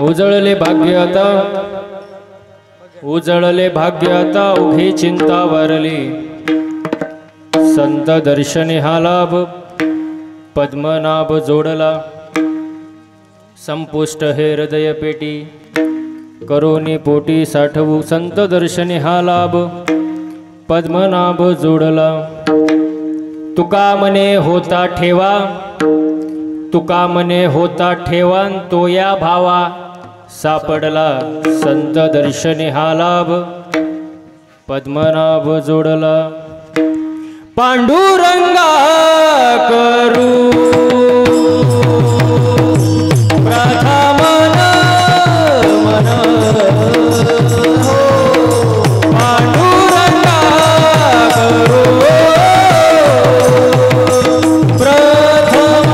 उजळले भाग्य आता, उजळले भाग्य आता, उघी चिंता वारली। संत दर्शनी हा लाभ, पद्मनाभ जोडला। संपुष्ट हे हृदय पेटी, करोनी पोटी साठवू। संत दर्शनी हा लाभ, पद्मनाभ जोडला। तुका मने होता ठेवा, तुका मने होता ठेवा, तो या भावा सापडला। संत दर्शनी हा लाभ, पद्मनाभ जोडला। पांडुरंगा करू प्रथम मन, पांडुरंगा करू प्रथम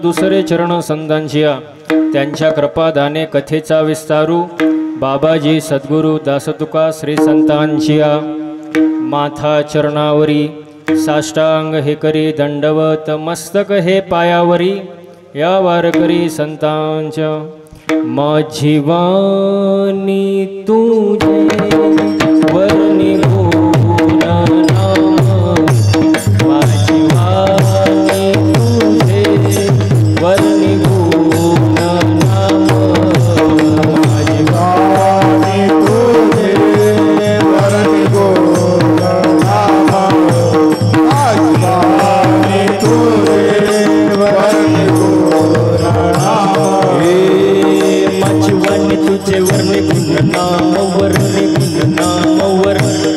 दुसरे चरण संतांचिया, त्यांच्या कृपादाने कथेचा विस्तारू। बाबाजी सद्गुरु दासतुका श्री संतांचिया, माथा चरणावरी साष्टांग हे करी दंडवत, मस्तक हे पायावरी या वारकरी संतांच्या। माझी वाणी तुझे वर्णी गुण नाम, माझी वाणी तुझे वर्णी गुण नाम, माझी वाणी तुझे वर्णी गुण नाम, माझी वाणी तुझे वर्णी गुण नाम। माझी वाणी तुझे वर्णी गुण नाम, वर्णी गुण नाम, वर्णी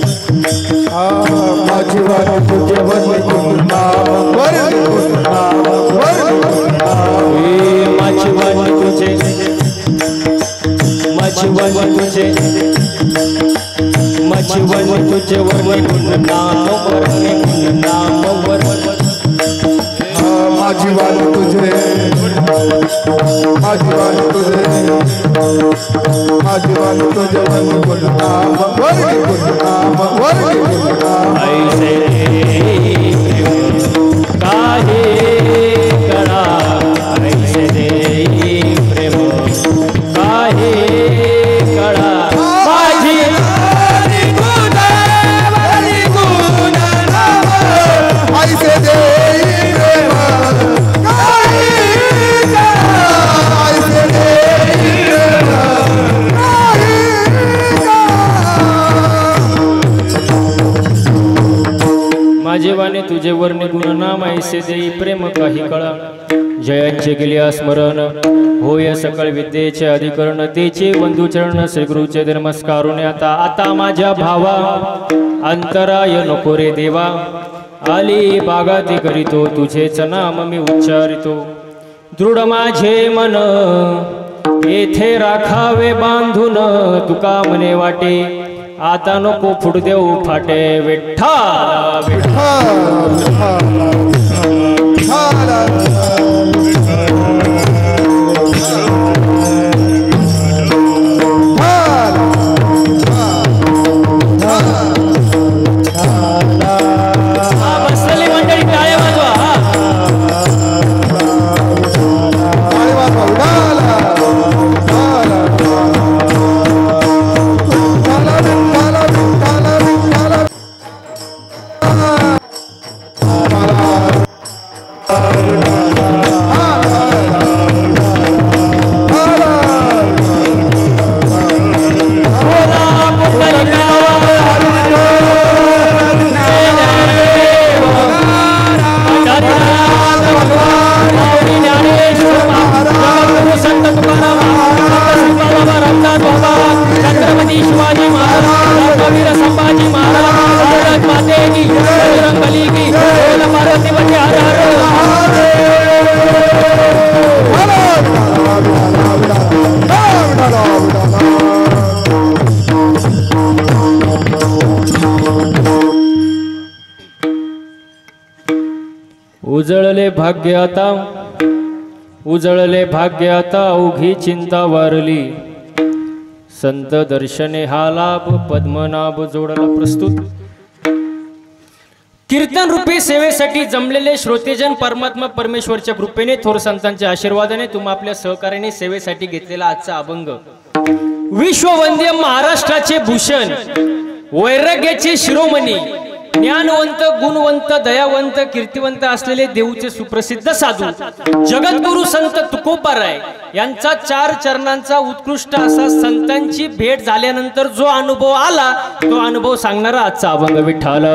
माझी वाणी तुझे वर्णी गुण नाम, वर्णी गुण नाम, वर्णी गुण नाम। माझी वाणी तुझे, माझी वाणी तुझे, माझी वाणी तुझे वर्णी गुण नाम, वर्णी गुण नाम, वर्णी माझी वाणी तुझे, माझी वाणी तुझे, माझी वाणी तुझे वर्णी गुण नाम, वर्णी गुण नाम, वर्णी गुण नाम। ऐसे काहे कळा, ऐसे प्रेम काहे कळा, माझी वाणी तुझे वर्णी गुण नाम, ऐसे प्रेम नाम ऐसे देई प्रेम काही कळा जयांचे केले स्मरण होय सकळ विद्येचे अधिकरण तेचे बंधू चरण श्री गुरुचे नमस्कारुने आता माझ्या भावा अंतराय नको रे देवा आली बागाती करीतो तुझेच नाम मी उच्चारितो दृढ माझे मन येथे राखावे बांधून तुका मने वाटे आता नको फुट देऊ फाटे विठ्ठल उजळले भाग्य आता उघी चिंता वारली संत दर्शने हा लाभ पद्मनाभ जोडला प्रस्तुत कीर्तन रूपी सेवेसाठी जमलेले श्रोतेजन परमात्मा परमेश्वरच्या कृपेने थोर संतांच्या आशीर्वादाने तुम्हा आपल्या सहकार्याने सेवेसाठी घेतलेला आजचा अभंग विश्ववंद्य महाराष्ट्राचे भूषण वैराग्याचे शिरोमणी ज्ञानवंत गुणवंत दयावंत कीर्तिवंत असलेले देऊचे सुप्रसिद्ध साधू जगद्गुरु संत तुकोबाराय यांचा 4 चरणांचा उत्कृष्ट असा संतांची भेट झाल्यानंतर जो अनुभव आला तो अनुभव सांगणारा आजचा अभंग विठ्ठल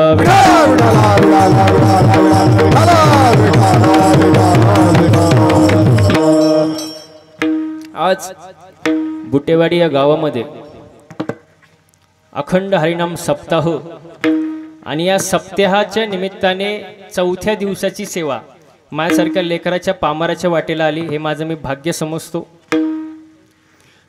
आज बुटेवाडी या गावामध्ये अखंड हरिनाम सप्ताह आणि या सप्ताहाच्या निमित्ताने 4थ्या दिवसाची सेवा माझ्यासारख्या लेकराच्या पामराच्या वाटेला आली हे माझं मी भाग्य समजतो।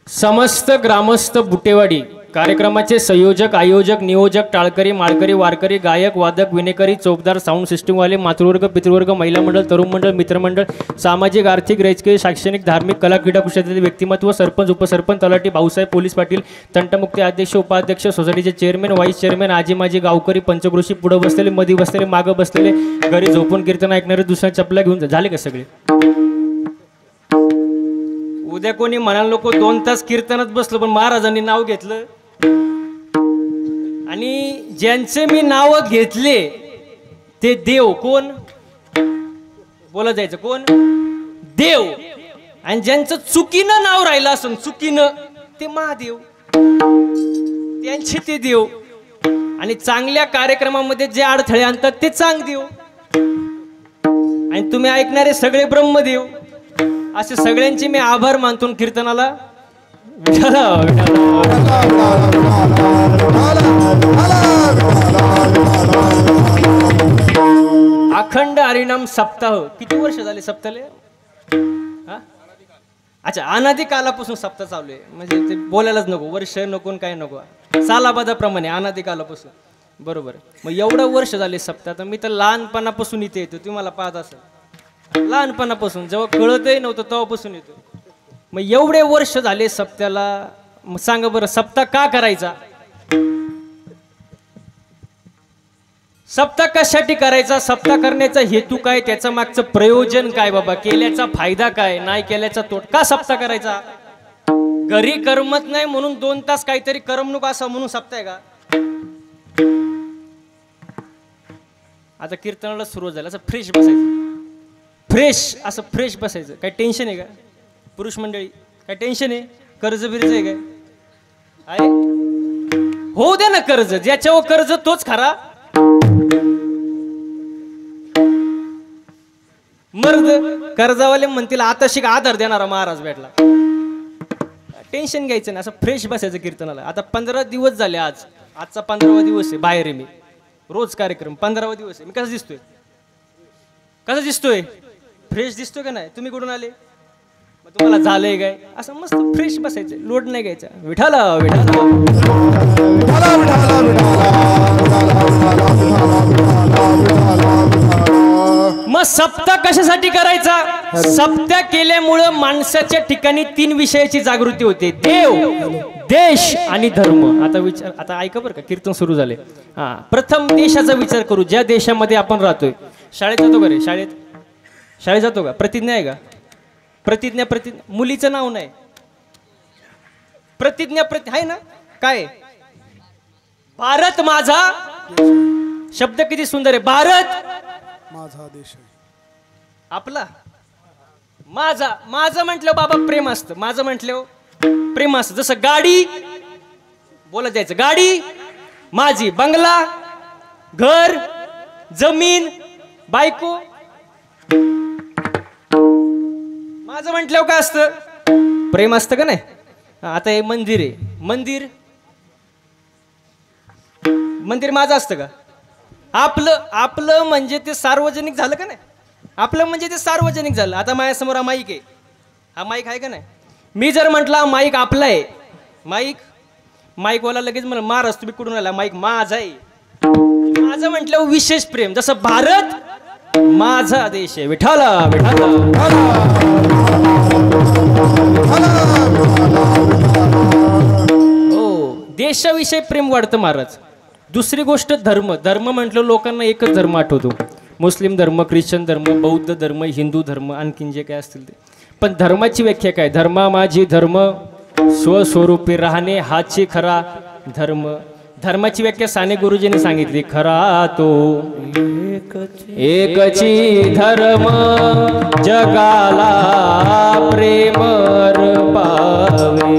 समस्त ग्रामस्थ बुटेवाडी कार्यक्रमाचे संयोजक आयोजक नियोजक टाळकरी माळकरी वारकरी गायक वादक विनेकरी चौकदार साऊंड सिस्टीमवाले मातृवर्ग पितृवर्ग महिला मंडळ तरुण मंडळ मित्रमंडळ सामाजिक आर्थिक राजकीय शैक्षणिक धार्मिक कला क्रीडा कुशलतेचे व्यक्तिमत्व सरपंच उपसरपंच तलाठी भाऊसाहेब पोलीस पाटील तंटमुक्ती अध्यक्ष उपाध्यक्ष सोसायटीचे चेअरमॅन व्हाईस चेअरमॅन आजी माजी गावकरी पंचकृषी पुढे बसलेले मध्ये बसलेले मागे बसलेले घरी झोपून कीर्तन ऐकणारे दुसऱ्या चपला घेऊन झाले का सगळे उद्या कोणी म्हणाल नको 2 तास कीर्तनात बसलो पण महाराजांनी नाव घेतलं आणि ज्यांचे मी नाव घेतले ते देव कोण बोला जायचं कोण देव आणि ज्यांचं चुकीनं नाव राहिलं असं चुकीनं ते महादेव त्यांचे ते देव आणि चांगल्या कार्यक्रमामध्ये जे अडथळे आणतात ते चांगदेव आणि तुम्ही ऐकणारे सगळे ब्रह्मदेव असे सगळ्यांचे मी आभार मानतो कीर्तनाला अखंड हरिनाम सप्ताह किती वर्ष झाले सप्ताहाला अच्छा अनादी कालापासून सप्ताह चालू आहे म्हणजे ते बोलायलाच नको वर्ष नको काय नको सालाबादाप्रमाणे अनादी कालापासून बरोबर मग एवढं वर्ष झाले सप्ताह तर मी तर लहानपणापासून इथे येतो तुम्ही मला पाहत असाल लहानपणापासून जेव्हा कळतही नव्हतं तेव्हापासून येतो मग एवढे वर्ष झाले सप्त्याला मग सांगा बरं सप्ताह का करायचा सप्ताह कशासाठी करायचा सप्ताह करण्याचा हेतू काय त्याचा मागचं प्रयोजन काय बाबा केल्याचा फायदा काय नाही केल्याचा तोट का सप्ताह करायचा घरी करमत नाही म्हणून 2 तास काहीतरी करमणूक असं म्हणून सप्ताह आहे का आता कीर्तनाला सुरू झालं असं फ्रेश बसायचं काय टेन्शन आहे का पुरुष मंडळी काय टेन्शन आहे कर्ज बिर्ज आहे काय आहे होऊ दे ना कर्ज ज्याच्यावर कर्ज तोच खरा मर्द कर्जावाले म्हणतील आता शिक आधार देणारा महाराज भेटला. टेन्शन घ्यायचं नाही, असं फ्रेश बसायचं कीर्तनाला. आता 15 दिवस झाले, आजचा 15वा दिवस आहे. बाहेर आहे मी, रोज कार्यक्रम 15वा दिवस आहे. मी कसा दिसतोय फ्रेश दिसतोय का नाही? तुम्ही कुठून आले? मग तुम्हाला झालंय काय? असं मस्त फ्रेश बसायचं, लोड नाही घ्यायचा. विठाला मग सप्ताह कशासाठी करायचा? सप्ताह केल्यामुळं माणसाच्या ठिकाणी 3 विषयाची जागृती होते: देव, देश आणि धर्म. आता ऐका बरं का, कीर्तन सुरू झाले. हा, प्रथम देशाचा विचार करू. ज्या देशामध्ये आपण राहतोय. शाळेत जातो का रे? शाळेत जातो का? प्रतिज्ञा आहे का? प्रतिज्ञा मुलीचं नाव नाही. प्रतिज्ञा आहे ना? काय? भारत माझा. शब्द किती सुंदर आहे. भारत माझा देश आहे. आपला माझं म्हटलं बाबा प्रेम असतं. माझं म्हटलं प्रेम असतं. जसं गाडी बोलत जायचं, गाडी माझी, बंगला, घर, जमीन, बायको. माझं म्हटल्यावर काय असतं? प्रेम असतं का नाही? आता हे मंदिर आहे. मंदिर माझं असतं का? आपलं म्हणजे ते सार्वजनिक झालं का नाही? आपलं म्हणजे ते सार्वजनिक झालं. आता माझ्यासमोर हा माईक आहे. हा माईक आहे का नाही? मी जर म्हटला माईक आपला आहे, माईकवाला लगेच म्हणा महाराज तुम्ही कुठून आला? माईक माझा आहे. माझं म्हटलं विशेष प्रेम. जसं भारत माझा देश आहे. विठाला हो, देशाविषयी प्रेम वाढतं महाराज. दुसरी गोष्ट धर्म म्हटलं लोकांना एकच धर्म आठवतो. मुस्लिम धर्म, ख्रिश्चन धर्म, बौद्ध धर्म, हिंदू धर्म, आणखीन जे काय असतील ते. पण धर्माची व्याख्या काय? धर्मा माझी धर्म, स्वस्वरूपी राहणे हाची खरा धर्म. धर्माची व्याख्या साने गुरुजींनी सांगितली. खरा तो एकची धर्म, जगाला प्रेम पावे.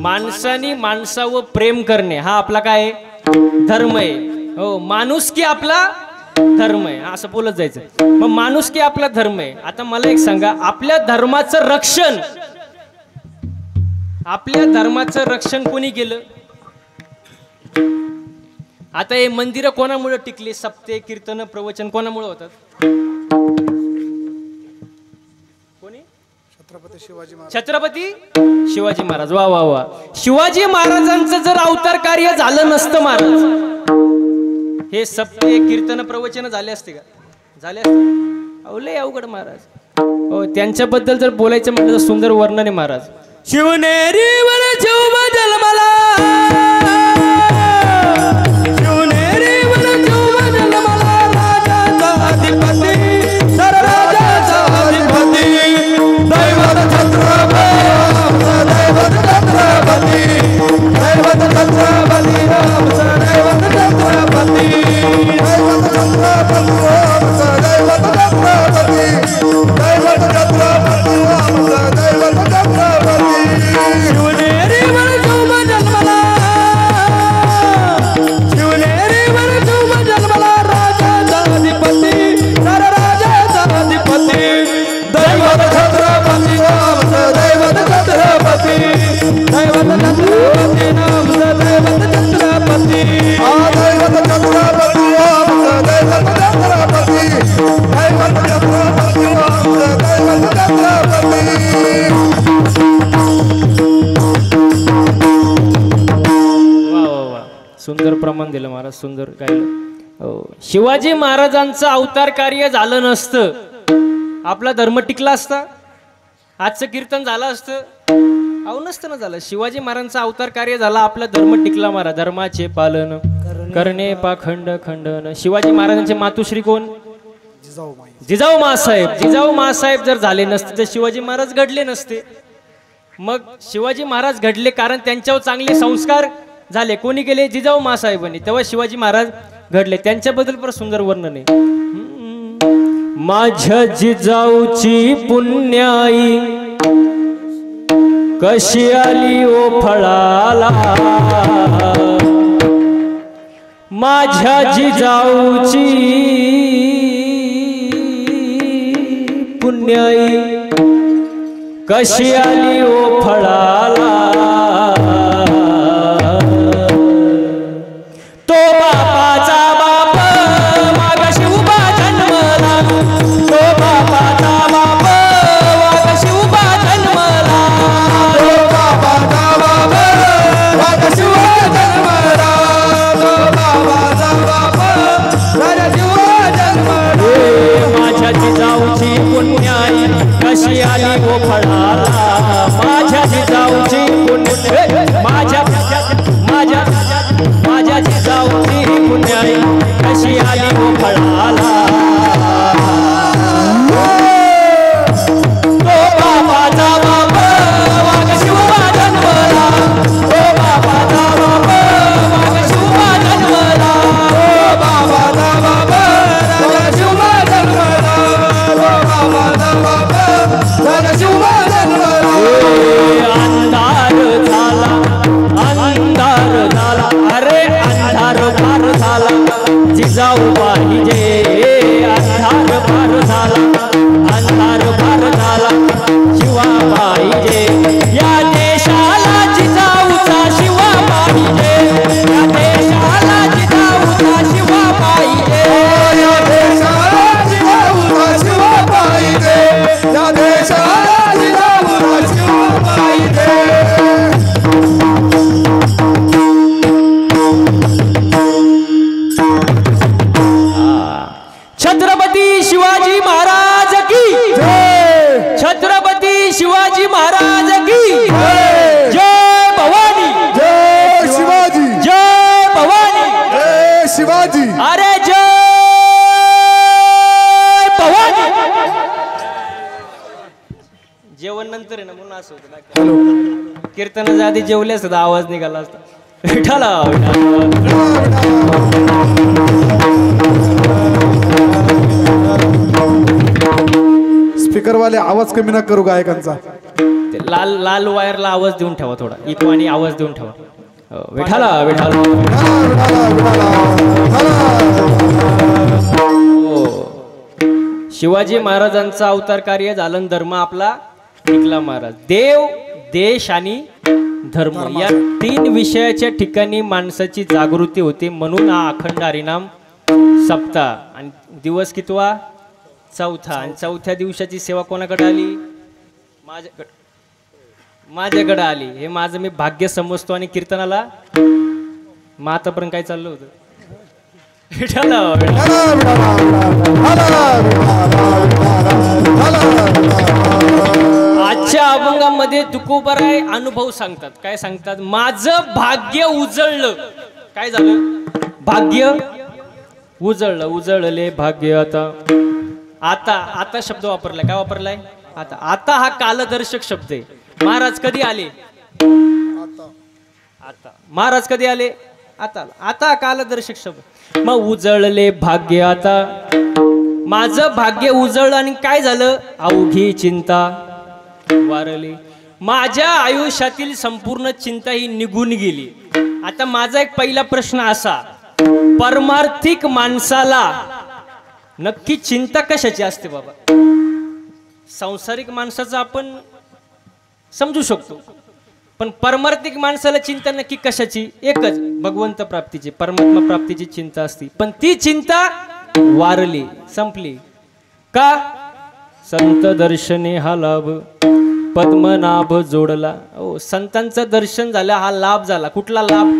माणसाने माणसावर प्रेम करणे हा आपला काय धर्म आहे. हो, माणुसकी आपला धर्म आहे, असं बोलत जायचं. मग माणुसकी आपला धर्म आहे. आता मला एक सांगा, आपल्या धर्माचं रक्षण कोणी केलं? आता हे मंदिरं कोणामुळे टिकली? सप्ते, कीर्तन, प्रवचन कोणामुळे होतात? कोणी? छत्रपती शिवाजी महाराज. वा वा वा. शिवाजी महाराजांचं जर अवतार कार्य झालं नसतं महाराज, हे सप्ते, कीर्तन, प्रवचन झाले असते का? झाले असते? अवले अवघड महाराज. हो, त्यांच्याबद्दल जर बोलायचं म्हटलं तर सुंदर वर्णन आहे महाराज. शिवनेरीवर जेव्हा जन्मला, सुंदर प्रमाण दिलं महाराज, सुंदर गायलं. हो, शिवाजी महाराजांचं अवतार कार्य झालं नसतं, आपला धर्म टिकला असता? आजचं कीर्तन झालं असतं? अहो नसतं ना झालं. शिवाजी महाराजांचा अवतार कार्य झाला, आपला धर्म टिकला महाराज. धर्माचे पालन करणे पाखंड खंडन. शिवाजी महाराजांचे मातुश्री कोण? जिजाऊ मासाहेब. जिजाऊ मासाहेब जर झाले नसते तर शिवाजी महाराज घडले नसते. मग शिवाजी महाराज घडले कारण त्यांच्यावर चांगले संस्कार झाले. कोणी केले? जिजाऊ मासाहेबांनी. तेव्हा शिवाजी महाराज घडले. त्यांच्याबद्दल पण सुंदर वर्णन आहे. माझ्या जिजाऊची पुण्याई कशी आली ओ फळाला, माझ्या जिजाऊची पुण्याई कशी आली ओ फळाला तो बापाचा बाप मागाशी उभा जन्मला तो बापाचा बाप मागाशी उभा जन्मला तो बाबाचा बाप मागाशी उभा जन्मला तो बाबाचा बाप मागाशी उभा जन्मला माझ्या जिजाऊची पुण्याई कशी आली ओ फळाला माझ्या जिजाऊची पुण्याई माझ्या जिजाऊची पुण्याई कशी आली ओ फळाला तो बाबाचा बाप मागाशी उभा जन्मला तो बाबाचा बाप मागाशी उभा जन्मला तो बाबाचा बाप मागाशी उभा जन्मला तो बाबाचा बाप मागाशी उभा जन्मला अंधार झाला अरे अंधार फार झाला जिजाऊ पाहिजे अंधार फार झाला अंधार फार झाला शिवा पाहिजे या देशाला जिजाऊचा शिवा पाहिजे या देशाला जिजाऊचा शिवा पाहिजे या देशाला जिजाऊचा शिवा पाहिजे या देशाला जिजाऊचा शिवा पाहिजे छत्रपती शिवाजी महाराज की जय छत्रपती शिवाजी महाराज की जय भवानी जय शिवाजी जय भवानी जय शिवाजी अरे जय भवानी जेवण नंतर आहे ना म्हणून असं होतं कीर्तनाच्या आधी जेवले असत आवाज निघाला असता विठाला स्पीकर वाले आवाज कमी ना करू गायकांचा ते लाल लाल वायरला आवाज देऊन ठेवा थोडा इको आणि आवाज देऊन ठेवा विठाला विठाला शिवाजी महाराजांचा अवतार कार्य झालं धर्म आपला टिकला महाराज देव देश आणि धर्म या तीन विषयाच्या ठिकाणी माणसाची जागृती होते म्हणून हा अखंड हरिनाम सप्ताह आणि दिवस कितवा चौथा आणि चौथ्या दिवसाची सेवा कोणाकडे आली माझ्याकडे आली हे माझं मी भाग्य समजतो आणि कीर्तनाला मग आतापर्यंत काय चाललं होतं आजच्या अभंगामध्ये तुकोबाराय अनुभव सांगतात काय सांगतात माझं भाग्य उजळलं काय झालं भाग्य उजळलं उजळले भाग्य आता आता शब्द वापरलाय काय वापरलाय आता आता हा कालदर्शक शब्द आहे महाराज कधी आले आता महाराज कधी आले आता आता कालदर्शक शब्द मग उजळले भाग्य आता माझं भाग्य उजळलं आणि काय झालं अवघी चिंता वारली माझ्या आयुष्यातील संपूर्ण चिंता ही निघून गेली आता माझा एक पहिला प्रश्न असा परमार्थिक माणसाला नक्की चिंता कशाची असते बाबा सांसारिक माणसाचं आपण समजू शकतो पण परमार्थिक माणसाला चिंता नक्की कशाची एकच भगवंत प्राप्तीची परमात्मा प्राप्तीची चिंता असते पण ती चिंता वारली संपली का संत दर्शने हा लाभ पद्मनाभ जोडला ओ संतांचं दर्शन झालं हा लाभ झाला कुठला लाभ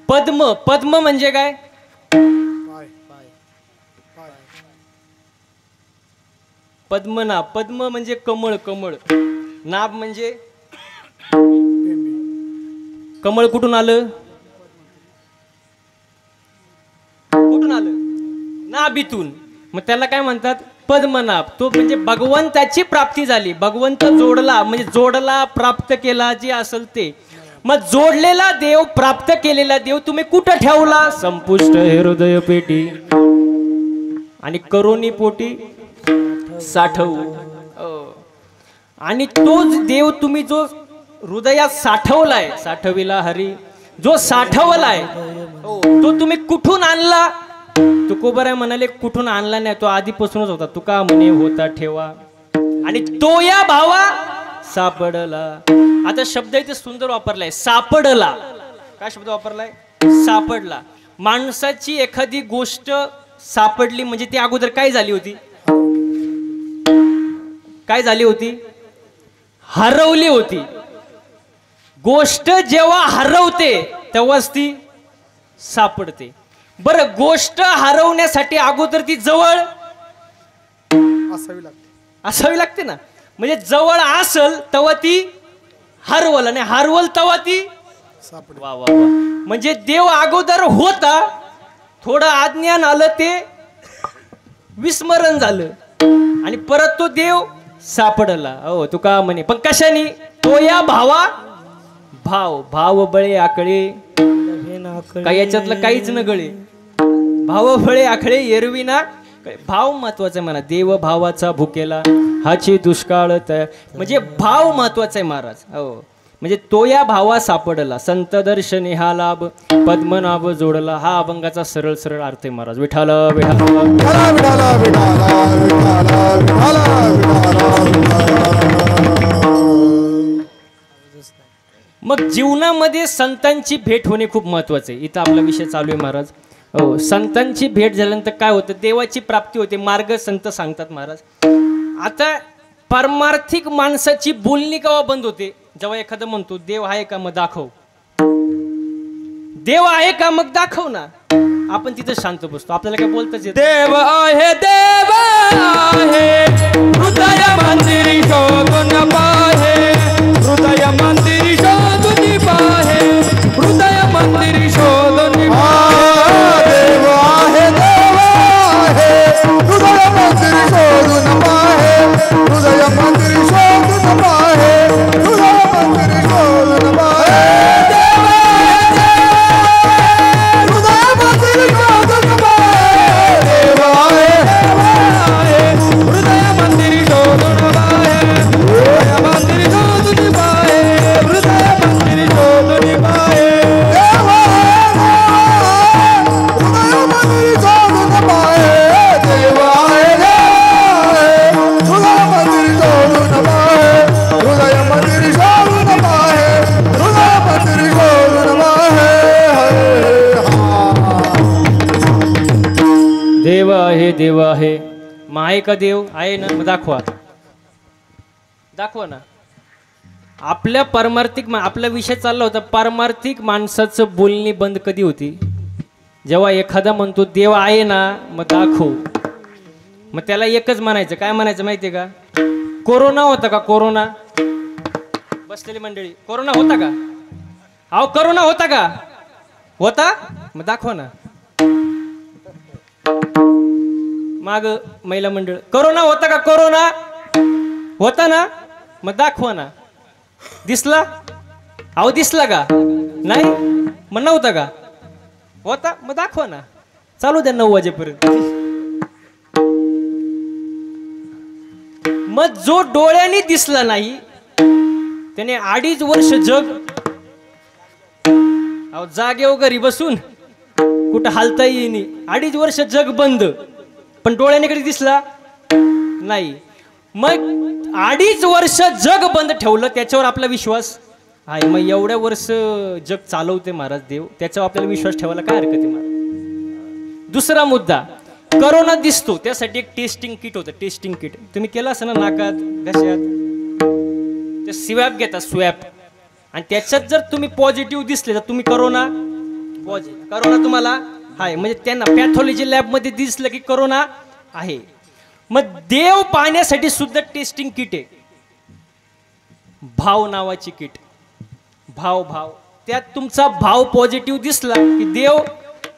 पद्म पद्म म्हणजे काय पद्मनाभ पद्म म्हणजे कमळ कमळ नाभ म्हणजे कमळ कुठून आलं कुठून आलं नाभीतून मग त्याला काय म्हणतात पद्मनाभ तो म्हणजे भगवंताची प्राप्ती झाली भगवंत जोडला म्हणजे जोडला प्राप्त केला जे असेल ते मग जोडलेला देव प्राप्त केलेला देव तुम्ही कुठं ठेवला संपुष्ट हृदय पेटी आणि करोनी पोटी साठवू आणि तोच देव तुम्ही जो हृदयात साठवलाय साठविला हरी जो साठवलाय तो तुम्ही कुठून आणला तुकोबाराय म्हणाले कुठून आणला नाही तो आधीपासूनच होता तुका म्हणे होता ठेवा आणि तो या भावा सापडला. आता शब्द इथे सुंदर वापरलाय, सापडला. काय शब्द वापरलाय? सापडला. माणसाची एखादी गोष्ट सापडली म्हणजे ती अगोदर काय झाली होती? काय झाली होती? हरवली होती. गोष्ट जेव्हा हरवते तेव्हाच ती सापडते. बरं, गोष्ट हरवण्यासाठी अगोदर ती जवळ असावी लागते ना. म्हणजे जवळ असल तेव्हा ती हरवल आणि हरवल तेव्हा ती सापड. वा वा वा. म्हणजे देव अगोदर होता, थोडं अज्ञान आलं, ते विस्मरण झालं आणि परत तो देव सापडला. हो तुका म्हणे, पण कशाने? तो या भावा भाव. भाव बळे आकळे, काय याच्यातलं काहीच न गळे. भाव बळे आखळे एरविना. भाव महत्वाचा आहे म्हणा. देव भावाचा भुकेला हाची दुष्काळ. म्हणजे भाव महत्वाचा आहे महाराज. हो म्हणजे तो या भावा सापडला, संत दर्शनी हा लाभ, पद्मनाभ जोडला. हा अभंगाचा सरळ सरळ अर्थ आहे महाराज. विठाला मग जीवनामध्ये संतांची भेट होणे खूप महत्वाचे आहे. इथं आपला विषय चालू आहे महाराज. हो, संतांची भेट झाल्यानंतर काय होतं? देवाची प्राप्ती होते. मार्ग संत सांगतात महाराज. आता पारमार्थिक माणसाची बोलणी केव्हा बंद होते? जेव्हा एखादं म्हणतो देव आहे का, मग दाखव. देव आहे का, मग दाखव ना. आपण तिथं शांत बसतो, आपल्याला काय बोलताच येत. देव आहे, देव आहे, हृदय मंदिरी शोधून पाहे, हृदय मंदिरी शोधून पाहे, हृदय मंदिरी शोधून पाहे. देव आहे, देव आहे, हृदय मंदिरी शोधून पाहे, हृदय मंदिरी शोधून पाहे, हृदय मंदिरी शोधून पाहे. देव आहे. मग आहे का देव? आहे ना, मग दाखवा. दाखवा ना. आपल्या पारमार्थिक आपला विषय चालला होता, पारमार्थिक माणसाचं बोलणी बंद कधी होती? जेव्हा एखादा म्हणतो देव आहे ना, मग दाखव. मग त्याला एकच म्हणायचं. काय म्हणायचं माहितीये का? कोरोना होता का? कोरोना. बसलेली मंडळी, कोरोना होता का? अहो कोरोना होता का? होता. मग दाखवा ना. माग महिला मंडळ, कोरोना होता का? कोरोना होता ना, मग दाखवा ना. दिसला? अहो दिसला का? नाही. मग नव्हता का? होता. मग दाखवा ना. चालू द्या 9 वाजेपर्यंत. मग जो डोळ्याने दिसला नाही त्याने 2.5 वर्ष जग जागेवर घरी बसून कुठं हालता येईनी. 2.5 वर्ष जग बंद, पण डोळ्याने कधी दिसला नाही. मग 2.5 वर्ष जग बंद ठेवलं, त्याच्यावर आपला विश्वास आहे. मग एवढ्या वर्ष जग चालवते महाराज देव, त्याच्यावर आपल्याला विश्वास ठेवायला काय हरकत आहे महाराज. दुसरा मुद्दा, कोरोना दिसतो त्यासाठी एक टेस्टिंग किट होतं. टेस्टिंग किट तुम्ही केलं असं ना, नाकात घशात ते स्वॅब घेतात, स्वॅब. आणि त्याच्यात जर तुम्ही पॉझिटिव्ह दिसले तर तुम्ही कोरोना तुम्हाला आहे. म्हणजे त्यांना पॅथॉलॉजी लॅबमध्ये दिसलं की कोरोना आहे. मग देव पाहण्यासाठी सुद्धा टेस्टिंग किट आहे. भाव नावाची किट. भाव त्यात तुमचा भाव पॉझिटिव्ह दिसला की देव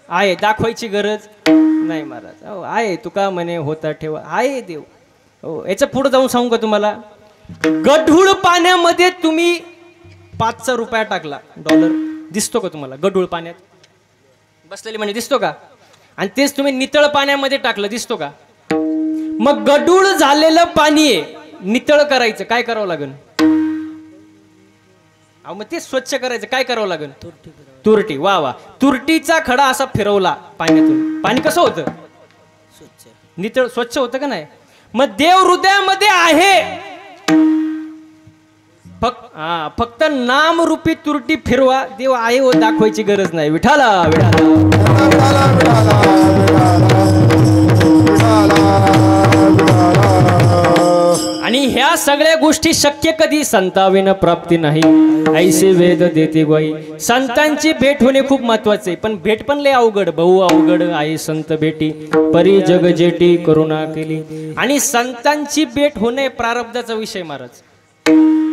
आहे, दाखवायची गरज नाही महाराज. हो आहे. तुका म्हणे होता ठेवा, आहे देव. हो, याच्या पुढे जाऊन सांगू का तुम्हाला? गढूळ पाण्यामध्ये तुम्ही 5चा रुपया टाकला, डॉलर, दिसतो का तुम्हाला? गढूळ पाण्यात बसलेली म्हणजे दिसतो का? आणि तेच तुम्ही नितळ पाण्यामध्ये टाकलं, दिसतो का? मग गढूळ झालेलं पाणी आहे, नितळ करायचं, काय करावं लागेल? अहो मग ते स्वच्छ करायचं, काय करावं लागेल? तुरटी. वा वा. तुरटीचा खडा असा फिरवला पाण्यातून, पाणी कसं होतं? नितळ, स्वच्छ होतं का नाही? मग देव हृदयामध्ये आहे, फक्त नाम रूपी तुरटी फिरवा, देव आहे व दाखवायची गरज नाही. विठाला आणि ह्या सगळ्या गोष्टी शक्य कधी संताविन प्राप्ती नाही, ऐसे वेद देते ग्वाही. संतांची भेट होणे खूप महत्वाचे आहे, पण भेट पण लय अवघड, बहु अवघड आहे संत भेटी, परी जग जेटी करुणा केली. आणि संतांची भेट होणे प्रारब्धाचा विषय महाराज.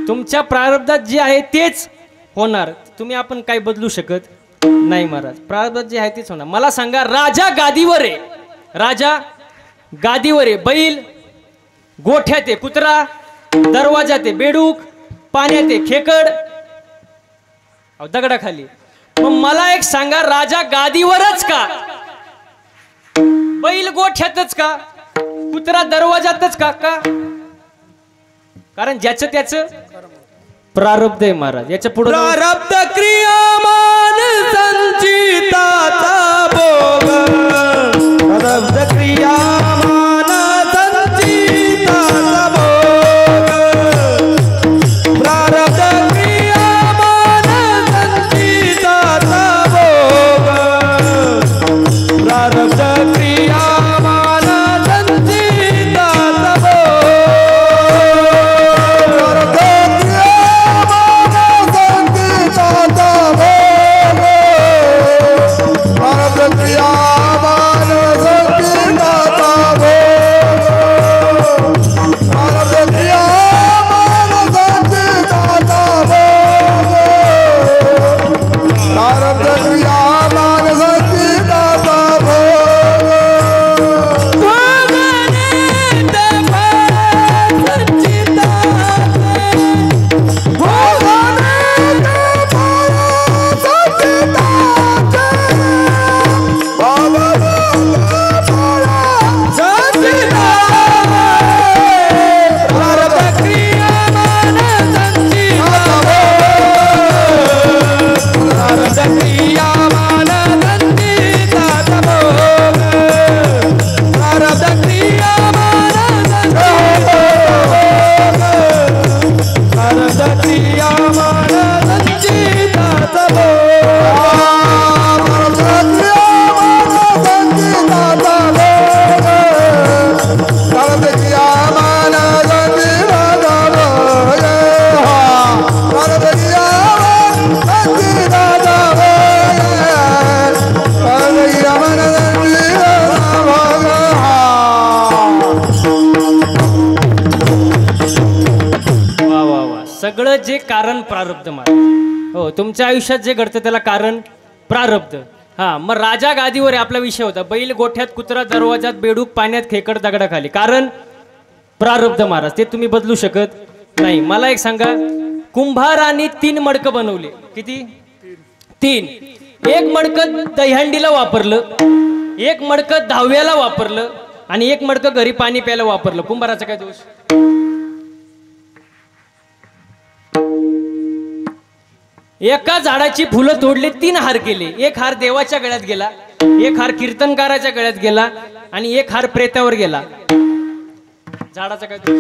तुमच्या प्रारब्धात जे आहे तेच होणार, तुम्ही आपण काय बदलू शकत नाही महाराज. प्रारब्धात जे आहे तेच होणार. मला सांगा, राजा गादीवर आहे, राजा गादीवर आहे, बैल गोठ्यात आहे, कुत्रा दरवाजात आहे, बेडूक पाण्यात आहे, खेकड दगडाखाली. मग मला एक सांगा, राजा गादीवरच का, बैल गोठ्यातच का, कुत्रा दरवाजातच का? कारण ज्याचं त्याचं प्रारब्ध आहे महाराज. याच्या पुढे प्रारब्ध क्रियामान संचिताचा भोग, प्रारब्ध क्रियामान संचिताचा भोग, प्रारब्ध क्रियामान संचिताचा भोग, प्रारब्ध क्रियामान संचिताचा भोग. सगळं जे कारण प्रारब्ध महाराज. हो, तुमच्या आयुष्यात जे घडतं त्याला कारण प्रारब्ध. हा, मग राजा गादीवर आपला विषय होता, बैल गोठ्यात, कुत्रा दरवाजात, बेडूक पाण्यात, खेकड दगडाखाली. कारण प्रारब्ध महाराज, ते तुम्ही बदलू शकत नाही. मला एक सांगा, कुंभाराने 3 मडकं बनवले. किती? 3. एक मडकं दहीहंडीला वापरलं, एक मडकं दहाव्याला वापरलं आणि एक मडकं घरी पाणी प्यायला वापरलं. कुंभाराचा काय दोष? एका झाडाची फुलं तोडली, 3 हार केले. एक हार देवाच्या गळ्यात गेला, एक हार कीर्तनकाराच्या गळ्यात गेला आणि एक हार प्रेतावर गेला. झाडाचा काय दोष?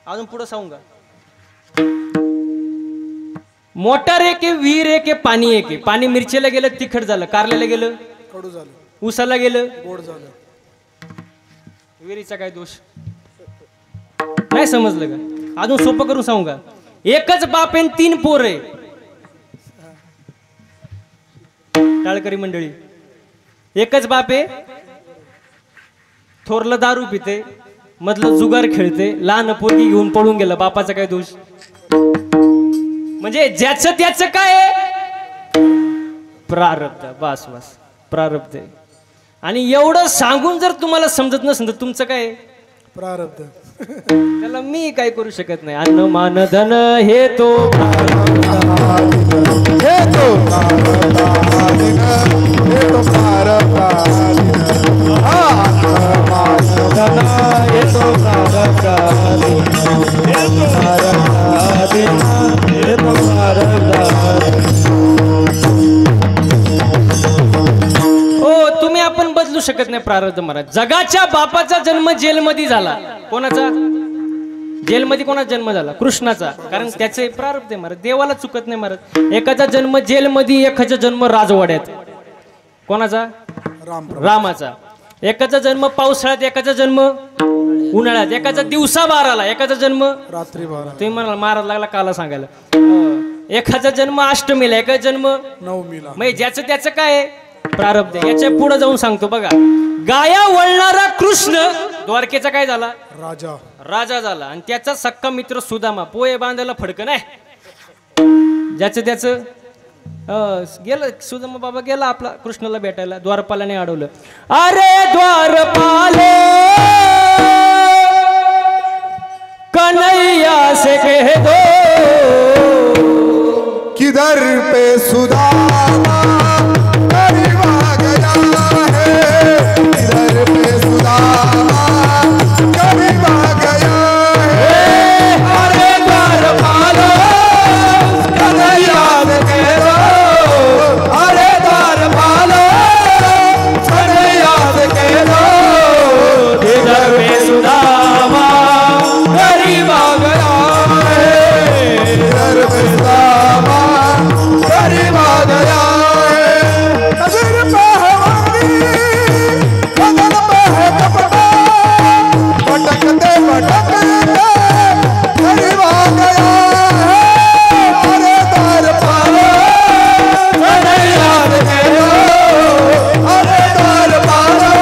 अजून पुढे सांगू का? मोटार एक आहे, विहीर एक आहे, पाणी एक आहे. पाणी मिरचीला गेलं तिखट झालं, कारल्याला गेलं कडू झालं, उसाला गेलं गोड झालं. विहिरीचा काय दोष? नाही समजलं का? अजून सोपं करून सांगू का? एकच बाप आहे, 3 पोर आहे. टाळकरी मंडळी, एकच बाप आहे, थोरलं दारू पिते, मधलं जुगार खेळते, लहान पोरगी घेऊन पळून गेलं. बापाचा काय दोष? म्हणजे ज्याचं त्याचं काय प्रारब्ध. बस बस, प्रारब्ध आहे. आणि एवढं सांगून जर तुम्हाला समजत नसेल तर तुमचं काय प्रारब्ध. त्याला मी काय करू शकत नाही. अन्न मान धन हे तो तुम्ही आपण बदलू शकत नाही प्रारब्ध महाराज. जगाच्या बापाचा जन्म जेलमध्ये झाला. कोणाचा? जेलमध्ये कोणाचा जन्म झाला? कृष्णाचा. कारण त्याचे प्रारब्ध आहे महाराज. देवाला चुकत नाही महाराज. एकाचा जन्म जेलमध्ये, एकाचा जन्म राजवाड्यात. कोणाचा? रामाचा. एकाचा जन्म पावसाळ्यात, एकाचा जन्म उन्हाळ्यात. एकाचा दिवसा 12ला, एकाचा जन्म रात्री 12. तुम्ही म्हणाला महाराज लागला काला सांगायला. एखादा जन्म अष्टमीला, एका जन्म 9मीला. म्हणजे ज्याचं त्याचं काय आहे? प्रारब्ध. याच्या पुढे जाऊन सांगतो बघा. गाया वळणारा कृष्ण द्वारकेचा काय झाला? राजा. राजा झाला. आणि त्याचा सक्का मित्र सुदामा पोहे बांधायला फडकं नाही. ज्याचं त्याचं गेलं. सुदामा बाबा गेला आपला कृष्णाला भेटायला. द्वारपालाने अडवलं. अरे द्वारपाले कन्हैया से कह दो किधर पे सुदामा करीब आ गया है, किधर पे सुदामा करीब आ गया है। अरे द्वारपालो कन्हैया से कह दो, अरे द्वारपालो कन्हैया से कह दो, किधर पे सुदामा करीब आ गया है, किधर पे सुदामा करीब आ गया है। नजर पे है वाणी, बदन पे है कपड़ा, भटकते भटकते करीब आ गया है। अरे द्वारपालो कन्हैया से कह दो, अरे द्वारपालो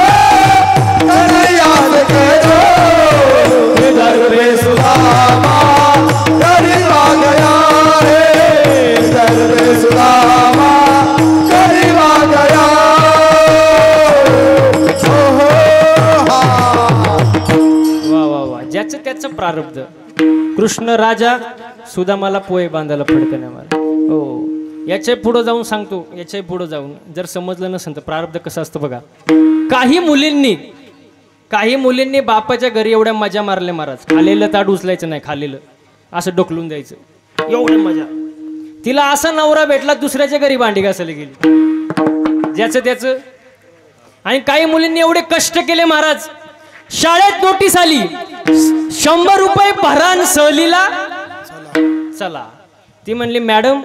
कन्हैया से कह दो, किधर पे सुदामा करीब आ गया है, किधर पे सुदामा करीब आ गया। ओहो हा। वा वा वा. ज्याचं त्याचं प्रारब्ध. कृष्ण राजा, सुदामाला पोहे बांधायला फडकं नाही मारलं. हो. याच्या पुढे जाऊन सांगतो. याच्या पुढे जाऊन जर समजलं नसेल तर प्रारब्ध कसं असतं बघा. काही मुलींनी बापाच्या घरी एवढ्या मजा मारल्या महाराज. खालेलं ताट उचलायचं नाही, खालेलं असं डोकलून द्यायचं. एवढी मजा. तिला असा नवरा भेटला दुसऱ्याच्या घरी भांडी घासायला गेली. ज्याचं त्याचं. आणि काही मुलींनी एवढे कष्ट केले महाराज. शाळेत नोटीस आली 100 रुपये भरान सहलीला चला. ती म्हणली मॅडम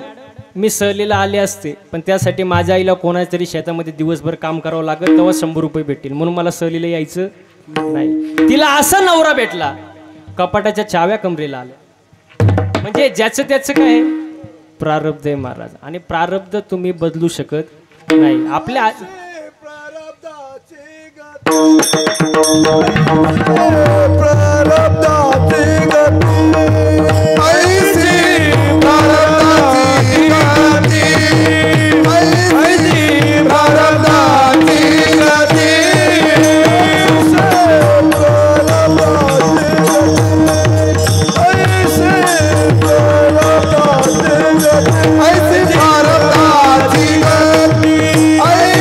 मी सहलीला आले असते पण त्यासाठी माझ्या आईला कोणाच्या तरी शेतामध्ये दिवसभर काम करावं लागत तेव्हा 100 रुपये भेटतील म्हणून मला सहलीला यायचं नाही. तिला असा नवरा भेटला कपाटाच्या चाव्या कमरेला आल्या. म्हणजे ज्याचं त्याचं काय प्रारब्ध आहे महाराज. आणि प्रारब्ध तुम्ही बदलू शकत नाही. आपल्या प्रारब्धाची गती ऐसी, प्रारब्धाची गती ऐसी, प्रारब्धाची गती ऐसी,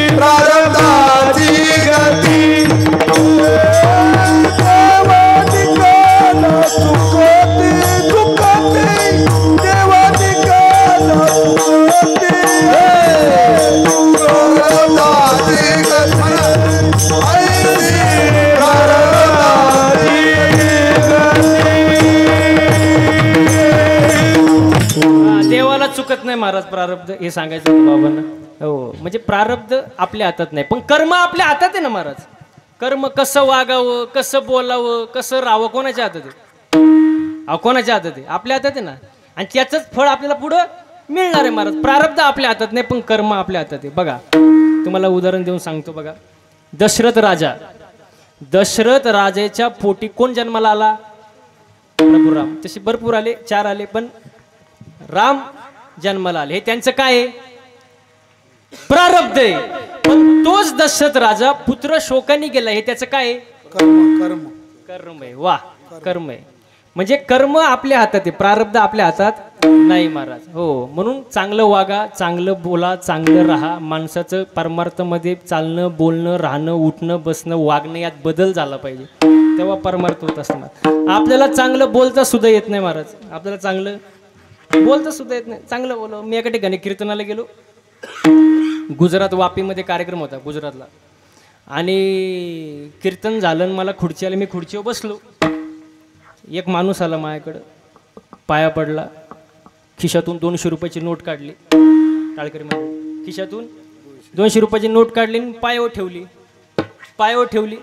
प्रारब्धाची गती ऐसी, प्रारब्धाची गती। देवाला चुकत नाही महाराज प्रारब्ध हे सांगायचं होतं बाबांना. हो. म्हणजे प्रारब्ध आपल्या हातात नाही पण कर्म आपल्या हातात आहे ना महाराज. कर्म कसं वागावं, कसं बोलावं, कसं राहावं कोणाच्या हातात आहे? कोणाच्या हातात आहे? आपल्या हातात आहे ना. आणि त्याचंच फळ आपल्याला पुढं मिळणार आहे महाराज. प्रारब्ध आपल्या हातात नाही पण कर्म आपल्या हातात आहे. बघा तुम्हाला उदाहरण देऊन सांगतो बघा. दशरथ राजाच्या पोटी कोण जन्माला आला? प्रभू राम. तसे भरपूर आले, 4 आले पण राम जन्माला आले. हे त्यांचं काय आहे? प्रारब्ध आहे. पण तोच दशरथ राजा पुत्र शोकाने गेला हे त्याचं काय आहे? कर्म आहे. वा कर्म आहे. म्हणजे कर्म आपल्या हातात आहे, प्रारब्ध आपल्या हातात नाही महाराज. हो. म्हणून चांगलं वागा, चांगलं बोला, चांगलं राहा. माणसाचं परमार्थामध्ये चालणं, बोलणं, राहणं, उठणं, बसणं, वागणं यात बदल झाला पाहिजे तेव्हा परमार्थ होत असणार. आपल्याला चांगलं बोलता सुद्धा येत नाही महाराज. आपल्याला चांगलं बोलता सुद्धा येत नाही. चांगलं बोल. मी एका ठिकाणी कीर्तनाला गेलो. गुजरात वापीमध्ये कार्यक्रम होता गुजरातला. आणि कीर्तन झालं आणि मला खुर्ची आली, मी खुर्चीवर बसलो. एक माणूस आला माझ्याकडं, पाया पडला, खिशातून 200 रुपयाची नोट काढली. टाळकरी माझ्या खिशातून 200 रुपयाची नोट काढली आणि पायावर ठेवली.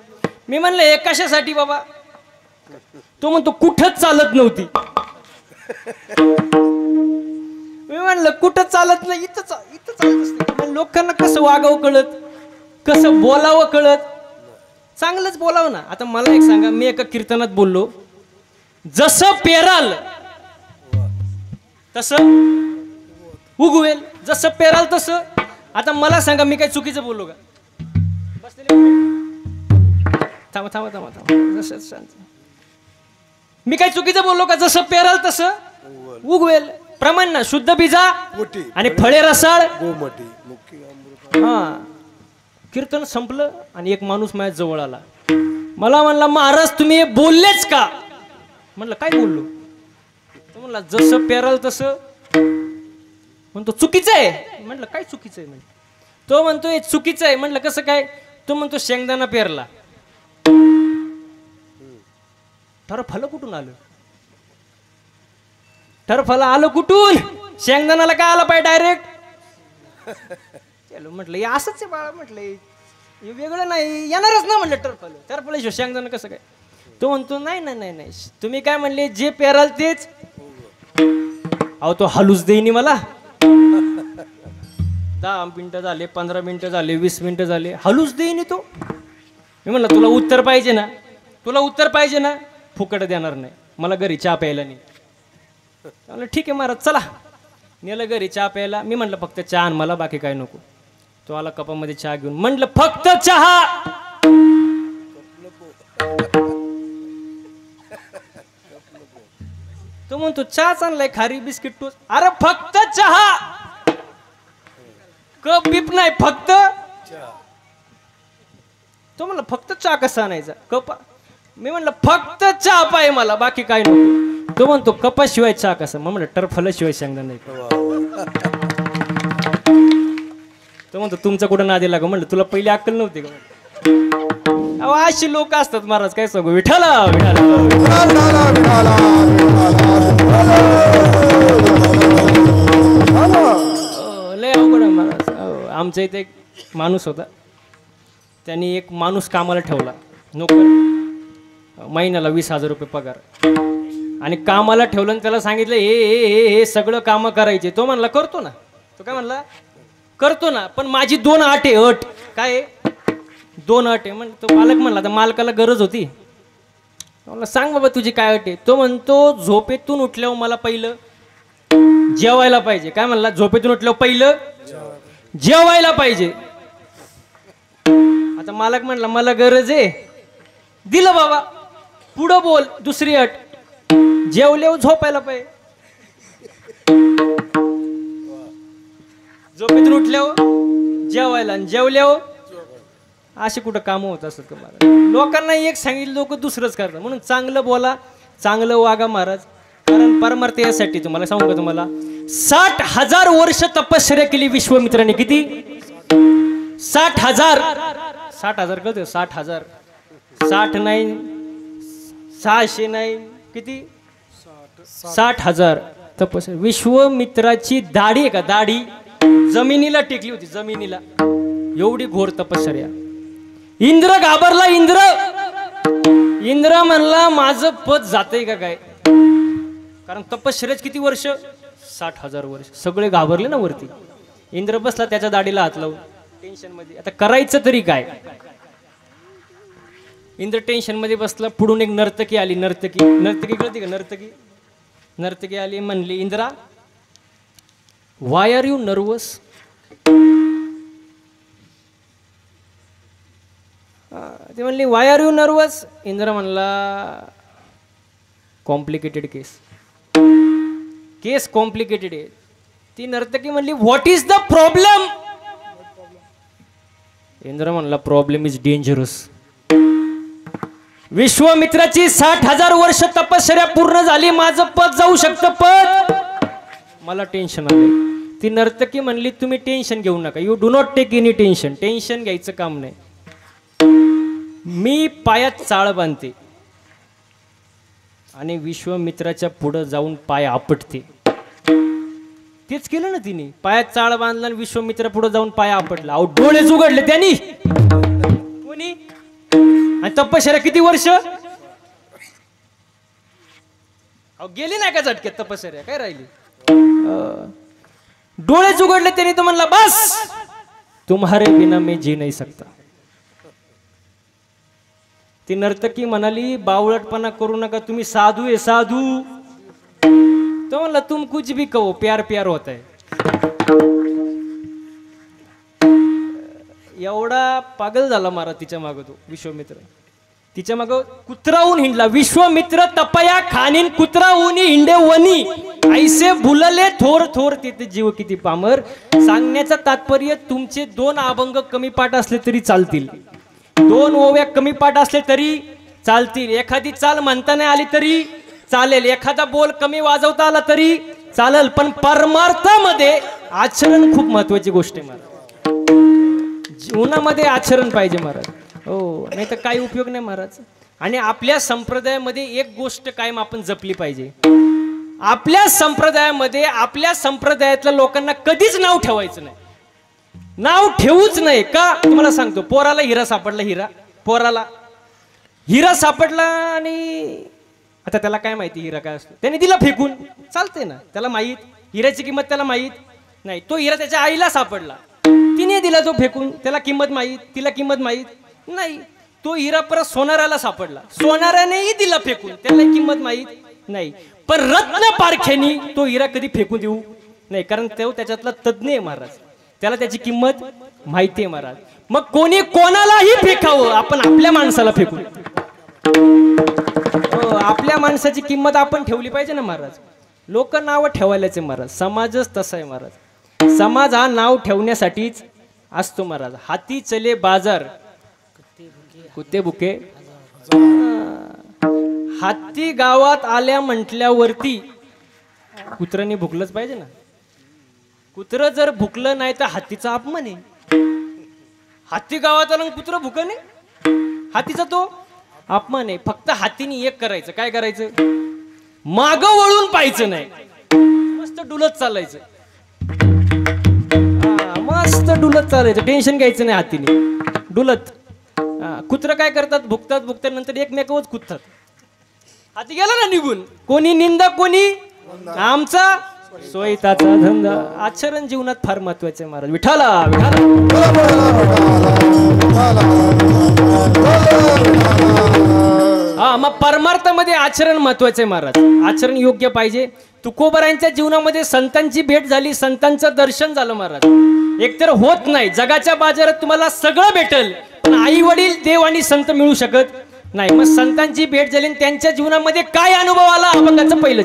मी म्हणलं हे कशासाठी बाबा? तो म्हणतो कुठंच चालत नव्हती. मी म्हणलं कुठं चालत नाही, इथं चालत असते. लोकांना कसं वागावं कळत, कसं बोलावं कळत, चांगलंच बोलावं ना. आता मला एक सांगा, मी एका कीर्तनात बोललो, जसं पेराल तसं उगवेल, जसं पेराल तसं. आता मला सांगा, मी काय चुकीचं बोललो का? थांबा शांत. मी काय चुकीचं बोललो का? जसं पेराल तसं उगवेल. प्रमाण ना, शुद्ध बीजा आणि फळे रसाळ. हा, कीर्तन संपलं आणि एक माणूस माझ्या जवळ आला. मला म्हणला, महाराज तुम्ही हे बोललेच का? म्हणलं काय बोललो? तो म्हणला जसं पेराल तसं. म्हणतो चुकीचं आहे. म्हटलं काय चुकीचं आहे? म्हणजे तो म्हणतो हे चुकीचं आहे. म्हटलं कसं काय? तो म्हणतो शेंगदाणा पेरला. टरफलं कुठून आलं? टरफलं आलं कुठून? शेंगदाणाला काय आलं पाहिजे डायरेक्ट? चलो म्हटलं हे असंच आहे बाळा, म्हटलं हे वेगळं नाही, येणारच ना म्हटलं. टरफलं शेंगदाणा कसं काय? तो म्हणतो नाही, तुम्ही काय म्हणले, जे पेराल तेच. अहो तो हलूच देईनी मला. 10 मिनिटं झाले, 15 मिनिटं झाले, 20 मिनिटं झाले, हलूच देईनी तो. मी म्हणलं तुला उत्तर पाहिजे ना, फुकट देणार नाही. मला घरी चहा प्यायला नाही. म्हणलं ठीक आहे महाराज चला. नेलं घरी चहा प्यायला. मी म्हटलं फक्त चहा आण मला, बाकी काय नको. तो आला कपामध्ये चहा घेऊन. म्हटलं फक्त चहा. तो म्हणतो चहाच आणलाय, खारी बिस्किट टोस्ट. अरे फक्त चहा, कप बिप नाही, फक्त. तो म्हणला फक्त चहा कसा आणायचा? कप. मी म्हणलं फक्त चहा पाहिजे मला, बाकी काय नको. तो म्हणतो कपाशिवाय चहा कसा? मग म्हणलं टरफलाशिवाय शेंगदाणा नाही. तो म्हणतो तुमचा कुठं नादी लागा? म्हणलं तुला पहिली अक्कल नव्हती का? अहो अशी लोक असतात महाराज, काय सांगू. विठाला लय अवघड महाराज. आमच्या इथे एक माणूस होता, त्यांनी एक माणूस कामाला ठेवला, नोकर, महिन्याला 20,000 रुपये पगार. आणि कामाला ठेवलं आणि त्याला सांगितलं हे सगळं कामं करायचे. तो म्हणला करतो ना. तो काय म्हणला? करतो ना, पण माझी 2 अट आहे. अट काय? 2 अट आहे. म्हण तो मालक म्हणला, तर मालकाला गरज होती. म्हणला सांग बाबा तुझी काय अट आहे? तो म्हणतो झोपेतून उठल्यावर मला पहिलं जेवायला पाहिजे. काय म्हणला? झोपेतून उठल्यावर पहिलं जेवायला पाहिजे. आता मालक म्हणला मला गरज आहे, दिलं बाबा. पुढं बोल दुसरी अट, जेवल्यावर झोपायला पाहिजे. झोपेतून उठल्यावर जेवायला आणि जेवल्यावर. अशी कुठं कामं होत असत का महाराज? लोकांना एक सांगितलं लोक दुसरंच करतात. म्हणून चांगलं बोला, चांगलं वागा महाराज. कारण परमार्थ यासाठी तुम्हाला सांगू का, तुम्हाला 60,000 वर्ष तपश्चर्या केली विश्वामित्राने. किती? 60,000. 60,000 कळतं? 60,000. 60 नाही, 600 नाही, किती? 60,000 तपश्चर्या. विश्वामित्राची दाढी आहे का, दाढी जमिनीला टेकली होती, जमिनीला. एवढी घोर तपश्चर्या. इंद्र घाबरला. इंद्र म्हणला माझं पद जातंय का काय? कारण तपश्चर्याच किती वर्ष? 60,000 वर्ष. सगळे घाबरले ना वरती. इंद्र बसला त्याच्या दाढीला हात लावून टेन्शन मध्ये. आता करायचं तरी काय? इंद्र टेन्शन मध्ये बसला. पुढून एक नर्तकी आली. नर्तकी कळते का? नर्तकी आली. म्हणली Indra why are you nervous? ते म्हणली why are you nervous? Indra म्हणला कॉम्प्लिकेटेड केस कॉम्प्लिकेटेड आहे. ती नर्तकी म्हणली what is the problem? Indra म्हणला प्रॉब्लेम इज डेंजरस. विश्वामित्राची 60,000 वर्ष तपश्चर्या पूर्ण झाली. माझं पद जाऊ शकतं, पद. मला टेन्शन आले. ती नर्तकी म्हणली तुम्ही टेन्शन घेऊ नका. You do not take any tension. Tension घ्यायचं काम नाही. मी पायात चाळ बांधते आणि विश्वामित्राच्या पुढं जाऊन पाय आपटते. तेच केलं ना तिने, पायात चाळ बांधला आणि विश्वामित्रा पुढे जाऊन पाय आपटला. अहो डोळेच उघडले त्यांनी. कोणी? आणि तपश्चर्या किती वर्ष? अहो गेली नाही का झटक्यात तपश्चर्या, काय राहिली? डोळेच उघडले त्यांनी तर म्हणला बस, तुम्हारे बिना मैं जी नहीं सकता. ती नर्तकी म्हणाली बावळटपणा करू नका, तुम्ही साधू आहे साधू. तो म्हणला तुम कुछ भी कहो, प्यार प्यार होता है. एवढा पागल झाला महाराज तिच्या माग तो विश्वामित्र. तिच्या माग कुत्राहून हिंडला. विश्वामित्र तपया खानीन कुत्राहून हिंडे वनी, ऐसे भुलले थोर थोर तिथे जीव किती पामर. सांगण्याचं तात्पर्य तुमचे 2 अभंग कमी पाठ असले तरी चालतील, 2 ओव्या कमी पाठ असले तरी चालतील, एखादी चाल म्हणता नाही आली तरी चालेल, एखादा बोल कमी वाजवता आला तरी चालेल, पण परमार्थामध्ये आचरण खूप महत्वाची गोष्ट आहे महाराज. जीवनामध्ये आचरण पाहिजे महाराज. हो, नाही तर काही उपयोग नाही महाराज. आणि आपल्या संप्रदायामध्ये एक गोष्ट कायम आपण जपली पाहिजे. आपल्या संप्रदायामध्ये आपल्या संप्रदायातल्या लोकांना कधीच नाव ठेवायचं नाही, नाव ठेवूच नाही. का तुम्हाला सांगतो, पोराला हिरा सापडला, पोराला हिरा सापडला आणि आता त्याला काय माहिती हिरा काय असतो, त्याने दिला फेकून, चालते ना, त्याला माहीत हिऱ्याची किंमत त्याला माहीत नाही. तो हिरा त्याच्या आईला सापडला, तिने दिला तो फेकून, त्याला किंमत माहीत, तिला किंमत माहीत नाही. तो हिरा परत सोनाराला सापडला, सोनारानेही दिला फेकून, त्याला किंमत माहीत नाही. पण रत्न पारख्यानी तो हिरा कधी फेकून देऊ नाही, कारण तो त्याच्यातला तज्ञ आहे महाराज, त्याला त्याची किंमत माहिती आहे महाराज. मग कोणी कोणालाही फेकावं, आपण आपल्या माणसाला फेकू. आपल्या माणसाची किंमत आपण ठेवली पाहिजे ना महाराज. लोक नाव ठेवायलाच आहे महाराज, समाजच तसा आहे महाराज. समाज हा नाव ठेवण्यासाठीच असतो महाराज. हाती चले बाजार कुत्ते बुके. हाती गावात आल्या म्हटल्यावरती कुत्र्याने भुकलंच पाहिजे ना. कुत्र जर भुकलं नाही तर हातीचा अपमान आहे. हाती गावात आलं कुत्र भुक नाही, हातीचा तो अपमान आहे. फक्त हातीने एक करायचं, काय करायचं, माग वळून पाहायचं नाही, मस्त डुलत चालायचं. मस्त डुलत चालायचं, टेन्शन घ्यायचं नाही, हातीने डुलत. कुत्र काय करतात, भुकतात, भुकतात नंतर एकमेकावच कुदतात. हाती गेला ना निघून, कोणी निंदा कोणी आमचा सोयीताचा धंदा. आचरण जीवनात फार महत्वाचे आहे महाराज. विठाला हा, मग परमार्थामध्ये आचरण महत्वाचे आहे महाराज. आचरण योग्य पाहिजे. तुकोबरायांच्या जीवनामध्ये संतांची भेट झाली, संतांचं दर्शन झालं महाराज. एकतर होत नाही, जगाच्या बाजारात तुम्हाला सगळं भेटल, पण आई वडील देव आणि संत मिळू शकत नाही. मग संतांची भेट झाली, त्यांच्या जीवनामध्ये काय अनुभव आला, अभंगाचं पहिलं.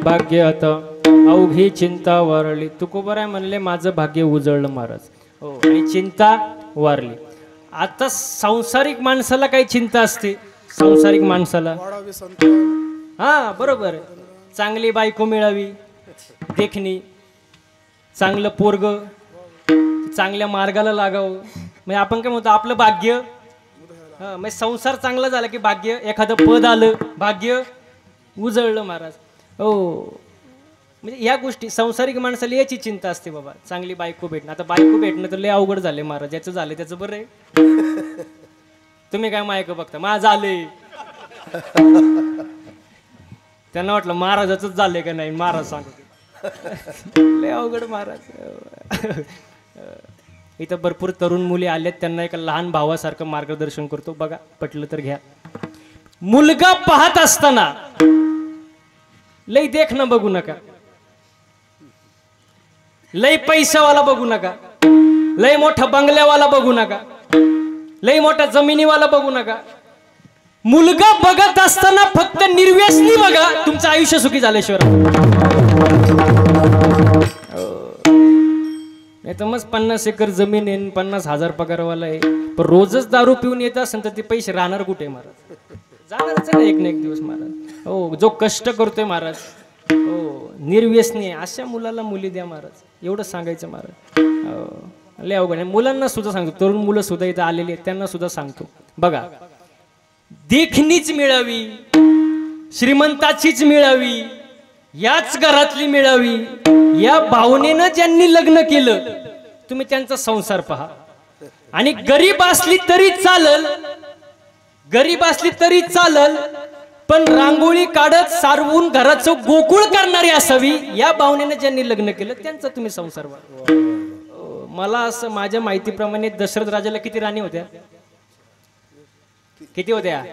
भाग्य आता अवघी चिंता वारली. तुकोबराय म्हणले माझं भाग्य उजळलं महाराज. हो, आणि चिंता वारली. आता सांसारिक माणसाला काही चिंता असते, सांसारिक माणसाला. वाढावे संत हा बरोबर, चांगली बायको मिळावी, देखणी, चांगलं पोरग, चांगल्या मार्गाला लागावं. म्हणजे आपण काय म्हणतो आपलं भाग्य. हा, म्हणजे संसार चांगला झाला की भाग्य, एखादं पद आलं भाग्य उजळलं महाराज. हो, म्हणजे या गोष्टी सांसारिक माणसाला याची चिंता असते बाबा, चांगली बायको भेटणं. आता बायको भेटणं तर लय अवघड झाले महाराज. याचं झालं त्याचं बरं आहे. तुम्ही काय मायक बघता, माझं झाले. त्यांना वाटलं महाराजाचंच झालंय का नाही, महाराज सांगतो लय अवघड महाराज. इथं भरपूर तरुण मुली आल्यात, त्यांना एका लहान भावासारखं मार्गदर्शन करतो. बघा, पटलं तर घ्या. मुलगा पाहत असताना लय देखणं बघू नका, लय पैशावाला बघू नका, लय मोठा बंगल्यावाला बघू नका, लय मोठा जमिनीवाला बघू नका. मुलगा बघत असताना फक्त निर्व्यसनी बघा, तुमचं आयुष्य सुखी झाल्याशिवाय. नाही तर मग 50 एकर जमीन आहे, 50,000 पगारवाला आहे, पण रोजच दारू पिऊन येत असेल तर ते पैसे राहणार कुठे महाराज? जाणारच ना एक ना एक दिवस महाराज. हो, जो कष्ट करतोय महाराज, हो, निर्व्यसनी आहे, अशा मुलाला मुली द्या महाराज. एवढं सांगायचं महाराज. हो, लय अवघड आहे. मुलांना सुद्धा सांगतो, तरुण मुलं सुद्धा इथं आलेली आहेत, त्यांना सुद्धा सांगतो बघा, देखणीच मिळावी, श्रीमंताचीच मिळावी, याच घरातली मिळावी, या भावनेनं ज्यांनी लग्न केलं तुम्ही त्यांचा संसार पहा. आणि गरीब असली तरी चालल, गरीब असली तरी चालल, पण रांगोळी काढत सारवून घराचं गोकुळ करणारी असावी, या भावनेनं ज्यांनी लग्न केलं त्यांचा तुम्ही संसार पहा. मला असं माझ्या माहितीप्रमाणे दशरथ राजाला किती राणी होत्या? किती होत्या?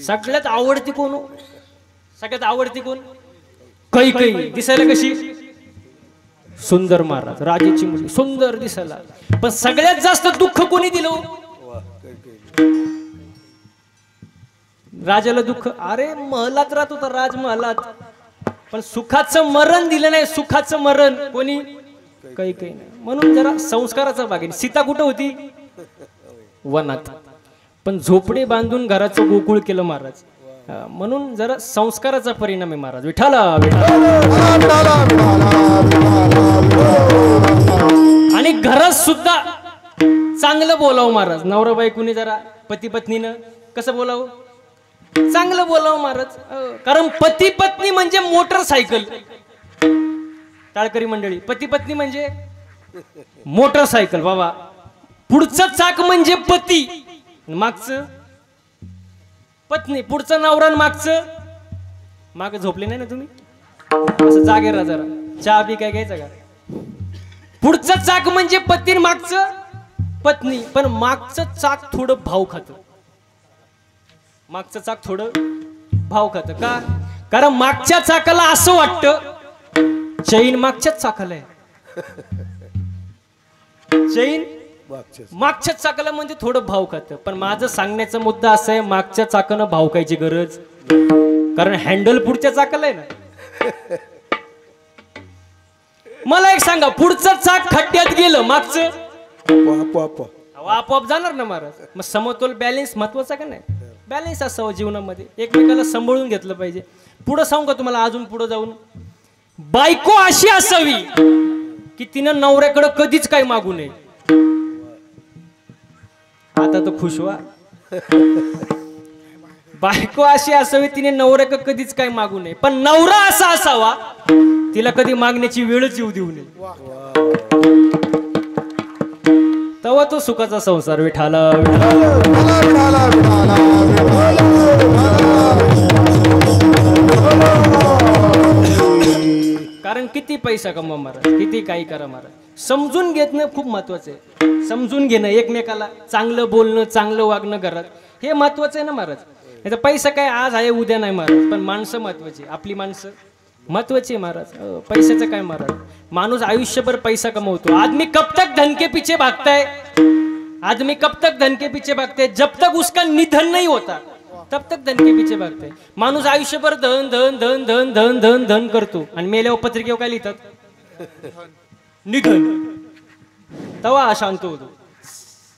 सगळ्यात आवडती कोण? सगळ्यात आवडती कोण? कैकेयी. दिसायला कशी सुंदर महाराज, राजाची मुलगी सुंदर दिसायला. पण सगळ्यात जास्त दुःख कोणी दिलं? राजाला दुःख, अरे महलात राहत होता, राजमहलात, पण सुखाचं मरण दिलं नाही. सुखाचं मरण कोणी? कैकेयी. म्हणून जरा संस्काराचा भाग आहे. सीता कुठं होती? वनात, पण झोपडे बांधून घराचं गोकुळ केलं महाराज. म्हणून जरा संस्काराचा परिणाम आहे महाराज. विठाला आणि घरात सुद्धा चांगलं बोलावं महाराज. नवरा बायकोनी जरा पती पत्नीनं कसं बोलावं? चांगलं बोलावं महाराज. कारण पती पत्नी म्हणजे मोटरसायकल. टाळकरी मंडळी, पती पत्नी म्हणजे मोटरसायकल बाबा. पुढचं चाक म्हणजे पती, मागचं पत्नी. पुढचं नवरा, मागचं. माग झोपले नाही ना तुम्ही? असं जागे राहा जरा, चहा बी काय घ्यायचं का? पुढचं चाक म्हणजे पती, मागचं पत्नी. पण मागचं चाक थोडं भाव खातं. मागचं चाक थोडं भाव खातं का? कारण मागच्या चाकाला असं वाटतं चैन मागच्याच चाकाला आहे. चैन मागच्या चाकाला म्हणजे थोडं भाव खातं. पण माझं सांगण्याचा मुद्दा असा आहे, मागच्या चाकानं भाव खायची गरज, कारण हँडल पुढच्या चाकाला आहे ना. मला एक सांगा, पुढचं चाक खड्ड्यात गेलं, मागचं आपोआप जाणार ना महाराज. मग समतोल बॅलेन्स महत्वाचा का नाही? बॅलेन्स असावं जीवनामध्ये, एकमेकाला सांभाळून घेतलं पाहिजे. पुढं सांगू का तुम्हाला? अजून पुढं जाऊन, बायको अशी असावी की तिनं नवऱ्याकडे कधीच काही मागू नये. आता तो खुश व्हा. बायको अशी असावी तिने नवऱ्याकडे कधीच काही मागू नये, पण नवरा असा असावा तिला कधी मागण्याची वेळच येऊ देऊ नये. तेव्हा तो सुखाचा संसार. विठाला कारण किती पैसा कमवा महाराज, किती काही करा महाराज, समजून घेणं खूप महत्वाचं आहे. समजून घेणं, एकमेकाला चांगलं बोलणं, चांगलं वागणं घरात, हे महत्वाचं आहे ना महाराज. नाही तर पैसा काय आज आहे उद्या नाही महाराज, पण माणसं महत्वाची, आपली माणसं महत्वाची आहे महाराज. पैशाचं काय महाराज? माणूस आयुष्यभर पैसा कमवतो. आदमी कब तक धन के पीछे भागता है, आदमी कब तक धन के पीछे भागते हैं, जब तक उसका निधन नहीं होता. तब तक धन के पीछे भागते. माणूस आयुष्यभर धन धन धन धन धन धन धन करतो आणि मेल्यावर पत्रिकेवर काय लिहितात? निधन. तेव्हा हा शांत होतो.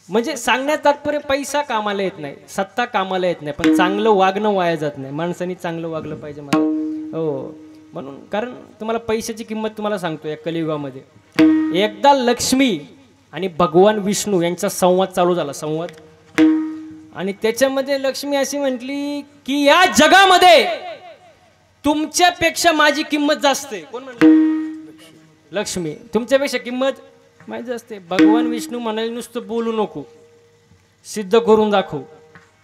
म्हणजे सांगण्यात तात्पर्य पैसा कामाला येत नाही, सत्ता कामाला येत नाही, पण चांगलं वागणं वाया जात नाही. माणसाने चांगलं वागलं पाहिजे मला. हो, म्हणून कारण तुम्हाला पैशाची किंमत तुम्हाला सांगतो या कलियुगामध्ये. एकदा लक्ष्मी आणि भगवान विष्णू यांचा संवाद चालू झाला, संवाद. आणि त्याच्यामध्ये लक्ष्मी अशी म्हटली की या जगामध्ये तुमच्यापेक्षा माझी किंमत जास्त आहे. कोण म्हणलं? लक्ष्मी. तुमच्यापेक्षा किंमत माझी जास्त आहे. भगवान विष्णू म्हणाले नुसतं बोलू नको, सिद्ध करून दाखव.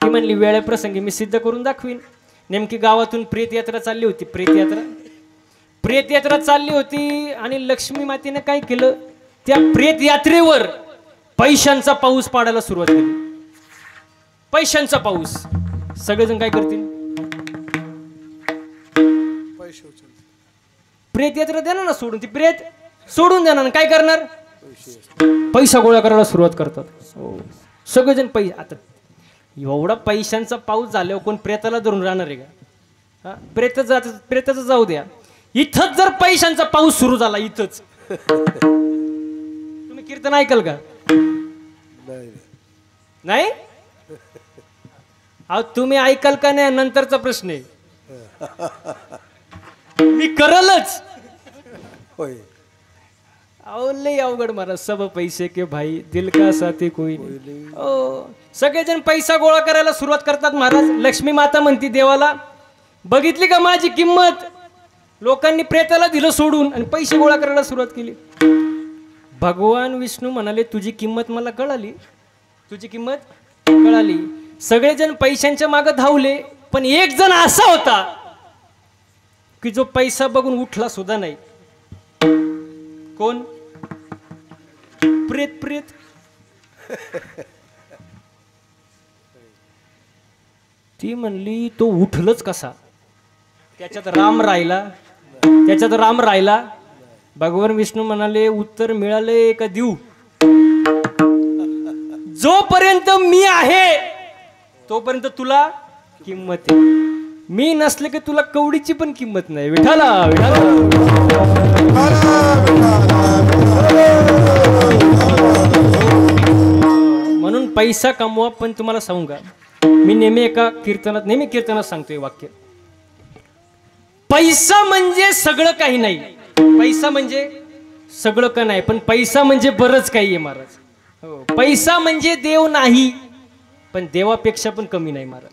ती म्हणली वेळेप्रसंगी मी सिद्ध करून दाखवीन. नेमकी गावातून प्रेतयात्रा चालली होती. प्रेतयात्रा चालली होती आणि लक्ष्मी मातेने काय केलं, त्या प्रेतयात्रेवर पैशांचा पाऊस पाडायला सुरुवात केली. पैशांचा पाऊस. सगळेजण काय करतील? प्रेतयात्रा देणार ना सोडून, ती प्रेत सोडून देणार. काय करणार? पैसा गोळा करायला सुरुवात करतात. सगळेजण पैसे. आता एवढा पैशांचा पाऊस झाल्यावर कोण प्रेताला धरून राहणार आहे का? हा, प्रेताचं जाऊ द्या. इथंच जर पैशांचा पाऊस सुरू झाला, इथंच तुम्ही कीर्तन ऐकाल का? नाही. अहो तुम्ही ऐकाल का नाही नंतरचा प्रश्न आहे. मी करलच. अहो लय अवघड महाराज. सब पैसे के भाई, दिल का साथी कोई नहीं. सगळेजण पैसा गोळा करायला सुरुवात करतात महाराज. लक्ष्मी माता म्हणती देवाला, बघितली का माझी किंमत? लोकांनी प्रेताला दिलं सोडून आणि पैसे गोळा करायला सुरुवात केली. भगवान विष्णू म्हणाले तुझी किंमत मला कळाली, तुझी किंमत कळाली. सगळेजण पैशांच्या मागे धावले, पण एक जण असा होता की जो पैसा बघून उठला सुद्धा नाही. कोण? प्रेत. ती म्हणली तो उठलच कसा? त्याच्यात राम राहिला. भगवान विष्णू म्हणाले उत्तर मिळाले का देऊ? जोपर्यंत मी आहे तोपर्यंत तुला किंमत आहे. मी नसले की तुला कवडीची पण किंमत नाही. विठाला म्हणून पैसा कमवा. पण तुम्हाला सांगू का, मी नेहमी कीर्तनात सांगतोय वाक्य, पैसा म्हणजे सगळं काही नाही. पैसा म्हणजे सगळं का नाही, पण पैसा म्हणजे बरंच काही आहे महाराज. हो, पैसा म्हणजे देव नाही, पण देवापेक्षा पण कमी नाही महाराज.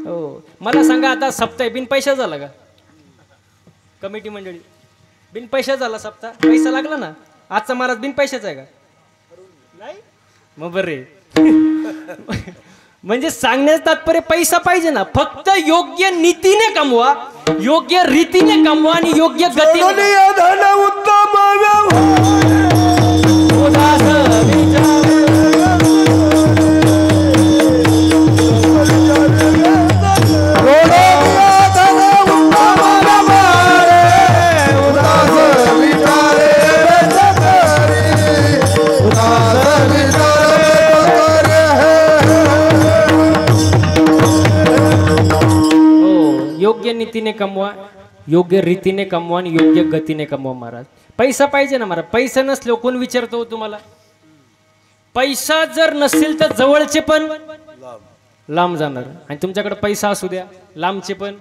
हो, मला सांगा आता सप्ताह बिन पैसा झाला का? कमिटी मंडळी बिन पैसा झाला सप्ताह? पैसा लागला ना. आजचा महाराज बिन पैशाचा आहे का? नाही. मग बरे. म्हणजे सांगण्याचं तात्पर्य पैसा पाहिजे ना, फक्त योग्य नीतीने कमवा, योग्य रीतीने कमवा आणि योग्य गतीने. योग्य नीतीने कमवा, योग्य रीतीने कमवा आणि योग्य गतीने कमवा महाराज. पैसा पाहिजे ना महाराज. पैसा नसलो कोण विचारतो तुम्हाला? पैसा जर नसेल तर जवळचे पण लांब जाणार, आणि तुमच्याकडे पैसा असू द्या लांबचे पण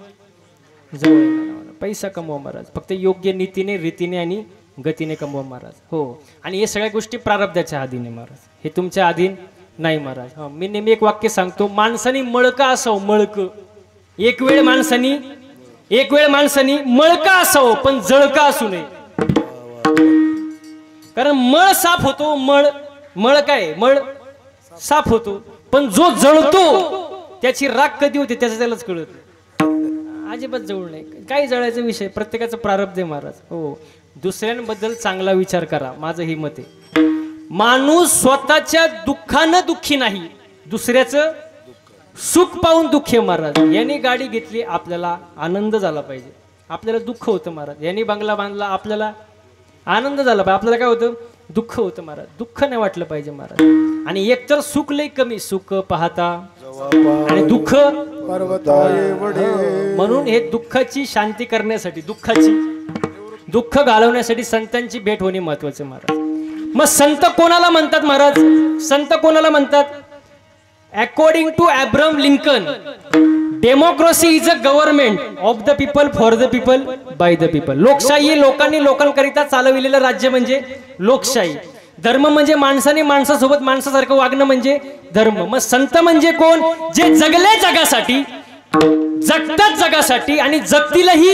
जवळ येणार. पैसा कमवा महाराज, फक्त योग्य नीतीने रीतीने आणि गतीने कमवा महाराज. हो, आणि हे सगळ्या गोष्टी प्रारब्धाच्या अधीन आहे महाराज, हे तुमच्या अधीन नाही महाराज. मी नेहमी एक वाक्य सांगतो, माणसानी मळका असावं, मळक. एक वेळ माणसानी मळका असावं पण जळका असू नये. कारण मळ साफ होतो, मळ काय, मळ साफ होतो, पण जो जळतो त्याची राख कधी होते त्याचं त्यालाच कळत. अजिबात जळू नाही. काय जळायचा विषय, प्रत्येकाचं प्रारब्ध आहे महाराज. हो, दुसऱ्यांबद्दल चांगला विचार करा, माझं ही मत आहे. माणूस स्वतःच्या दुःखानं दुःखी नाही, दुसऱ्याचं सुख पाहून दुःखी आहे महाराज. यांनी गाडी घेतली आपल्याला आनंद झाला पाहिजे, आपल्याला दुःख होतं महाराज. यांनी बंगला बांधला आपल्याला आनंद झाला पाहिजे, आपल्याला काय होतं, दुःख होतं महाराज. दुःख नाही वाटलं पाहिजे महाराज. आणि एकतर सुख लई कमी, सुख पाहता आणि दुःख पर्वताये वडे. म्हणून हे दुःखाची शांती करण्यासाठी दुःख घालवण्यासाठी संतांची भेट होणे महत्वाचे महाराज. मग संत कोणाला म्हणतात महाराज? संत कोणाला म्हणतात? According to Abraham Lincoln, democracy is a government of the people, for the people, by the people. लोकशाही ही लोकांनी लोकांकरिता चालविलेलं राज्य म्हणजे लोकशाही. धर्म म्हणजे माणसाने माणसासोबत माणसासारखं वागणं म्हणजे धर्म. मग संत म्हणजे कोण? जे जगले जगासाठी, जगतात जगासाठी आणि जगतीलही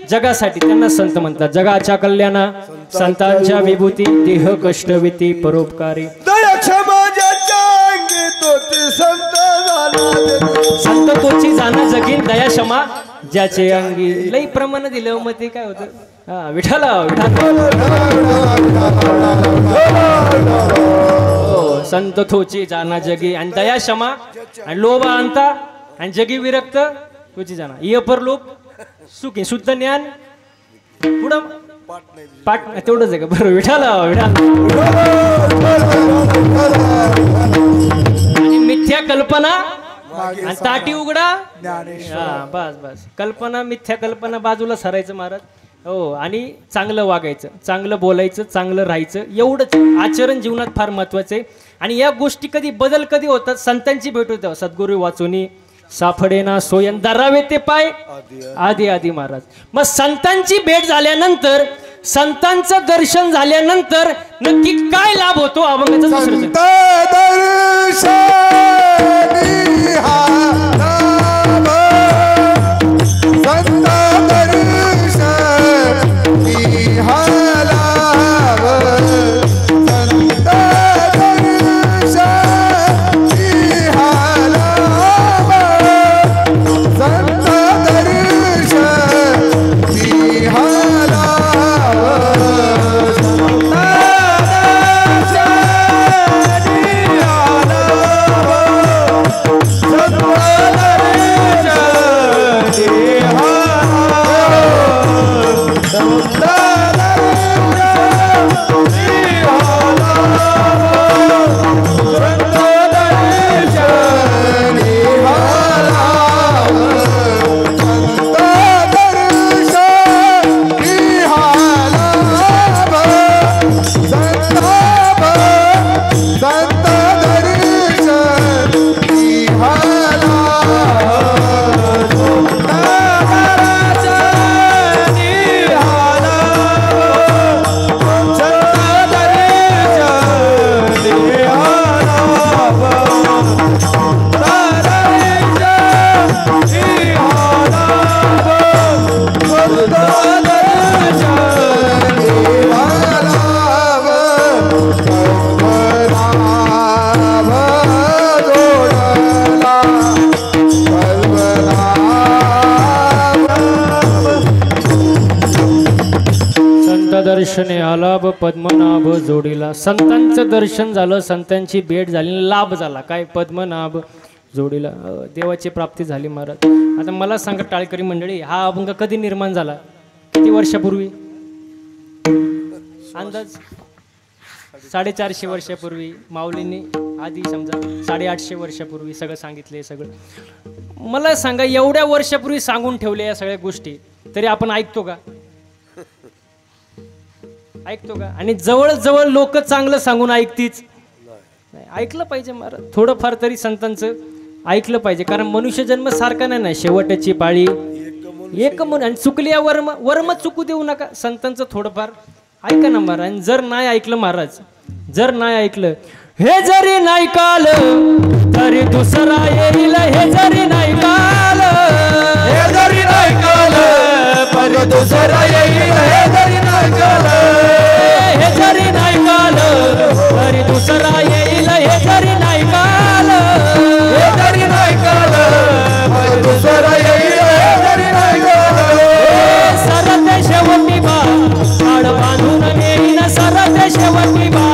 जगासाठी, त्यांना संत म्हणतात. जगाच्या कल्याणा संतांच्या विभूती, देह कष्टविती परोपकारी. दया क्षमा ज्याच्या अंगी तोची संत झाला. संत तोची जाणं जगीन, दया क्षमा ज्याचे अंगी. लई प्रमाण दिलं मग ते काय होतं? हा विठाला हो, संत तोची जाणं जगी आणि दया क्षमा आणि लोभ आणता आणि जगी विरक्त तुझी जाणं. ये परलोक सुखी शुद्ध ज्ञान पुढं पाठ तेवढंच आहे का? बरं विठाला आणि मिथ्या कल्पना आणि ताटी उघडा. हा बस बस, कल्पना मिथ्या कल्पना बाजूला सरायचं महाराज. हो, आणि चांगलं वागायचं, चांगलं बोलायचं, चांगलं राहायचं, एवढंच आचरण जीवनात फार महत्वाचं आहे. आणि या गोष्टी बदल कधी होतात? संतांची भेट होते. सद्गुरू वाचुनी साफडे ना सोयन, दरावे ते पाय आधी आधी महाराज. मग संतांची भेट झाल्यानंतर, संतांचं दर्शन झाल्यानंतर नक्की काय लाभ होतो? अभंगाचं दुसरं दर्शने आलाभ पद्मनाभ जोडीला. संतांचं दर्शन झालं, संतांची भेट झाली, लाभ झाला. काय? पद्मनाभ जोडीला, देवाची प्राप्ती झाली महाराज. आता मला सांगा टाळकरी मंडळी, हा अभंग कधी निर्माण झाला? किती वर्षापूर्वी? अंदाज 450 वर्षापूर्वी. माऊलींनी आधी समजा 850 वर्षापूर्वी सगळं सांगितले. सगळं मला सांगा, एवढ्या वर्षापूर्वी सांगून ठेवले या सगळ्या गोष्टी, तरी आपण ऐकतो का? ऐकतो का? आणि जवळ जवळ लोक चांगलं सांगून ऐकतीच. ऐकलं पाहिजे महाराज, थोडंफार तरी संतांचं ऐकलं पाहिजे. कारण मनुष्य जन्म सारखा नाही ना, शेवटची पाळी एक म्हणून. आणि चुकली या वर्म चुकू देऊ नका. संतांचं थोडंफार ऐका ना महाराज. आणि जर नाही ऐकलं महाराज, जर नाही ऐकलं, हे जरी नाही काल तरी दुसरा येईल. हे जरी नाही काल, हे जरी नाही काल पर दुसरा येईल. हे जरी नाही काल, हे जरी नाही काल तरी दुसरा येईल. हे जरी नाही काल, हे जरी नाही काल पर दुसरा येईल. हे जरी नाही काल, सरते शेवटी बा आड बांधून येईन. सरते शेवटी बा,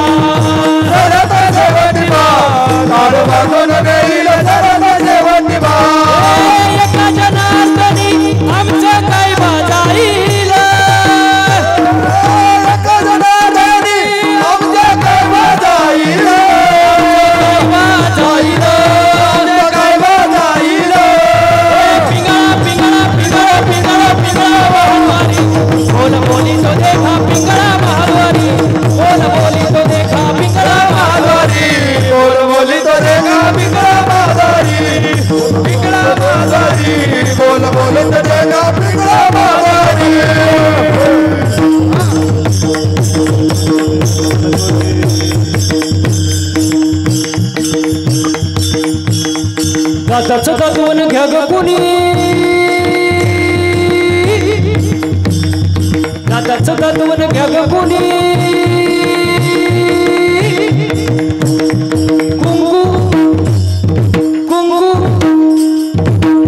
सरते शेवटी बा आड बांधून येईल. सरते शेवटी बा, एका जनार्दनी आमचं काय बाजाईल. दादाचं दादवण घ्या ग कुणी दादाचं दादवण घ्या ग कुणी कुंकू कुंकू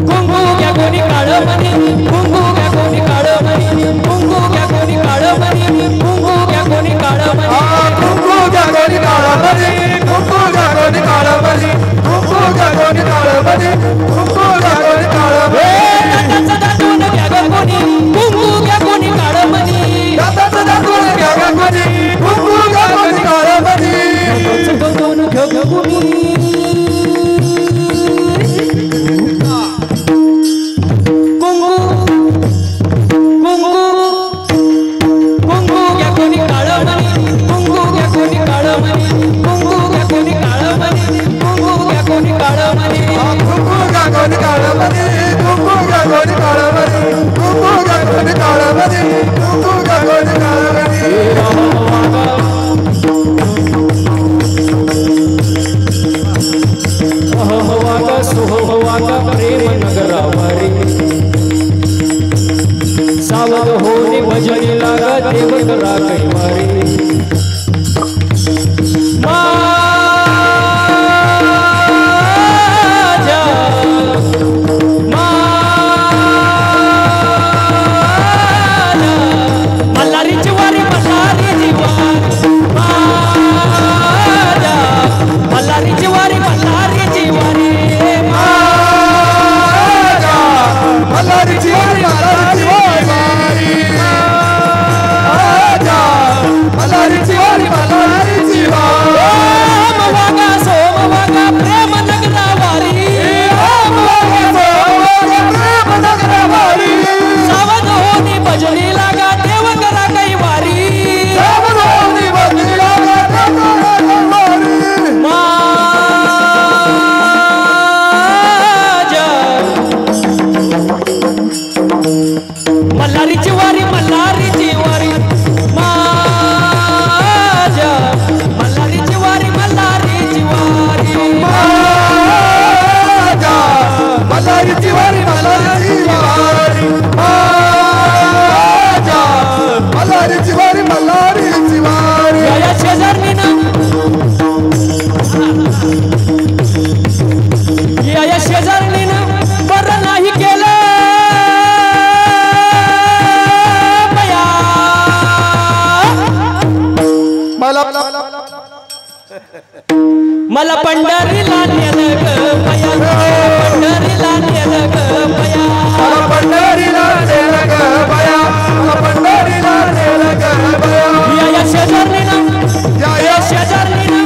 कुंकू घ्या कोणी काळं मनी कुंकू घ्या कोणी काळं मनी कुंकू घ्या कोणी काळं मनी कुंकू घ्या कोणी काळं मनी कुंकू घ्या कोणी काळं मनी कुंकू घ्या कोणी काळं मनी कुंकू घ्या कोणी काळं मनी कुंकू घ्या कोणी काळं मनी दादाचं दादवण घ्या ग कोणी कुंकू घ्या कोणी काळं मनी दादाचं दादवण घ्या ग कोणी कुंकू घ्या कोणी काळं मनी दादाचं दादवण घ्या ग कोणी प्रेम नगरावारी सावध होणे भजनी लागा देव करा कैवारी मल्हारीची वारी मल्हारी जीवारी मल्हारीची वारी मल्हारीची वारी मल्हारीची वारी मल्हारीची वारी मल्हारीची वारी मल्हारीची वारी वागा सोम वागा प्रेम नगरावारी प्रेम नगरावारी सावध होणे भजनी लागा देव करा कैवारी सावधानी भजनी लागा देव करा कैवारी मल्हारीची वारी मल्हारीची वारी माझ्या मल्हारीची वारी मल्हारीची वारी मल्हारीची वारी मल्हारीची वारी मल्हारीची वारी मल्हारीची वारी या शेजारणीनं या शेजारणीनं बरं नाही केलं मला पंढरीला नेलं ग पया पंढरीला नेलं ग पया पंढरीला नेलं ग बया पंढरीला नेलं ग बया या शेजारणीनं या शेजारणीनं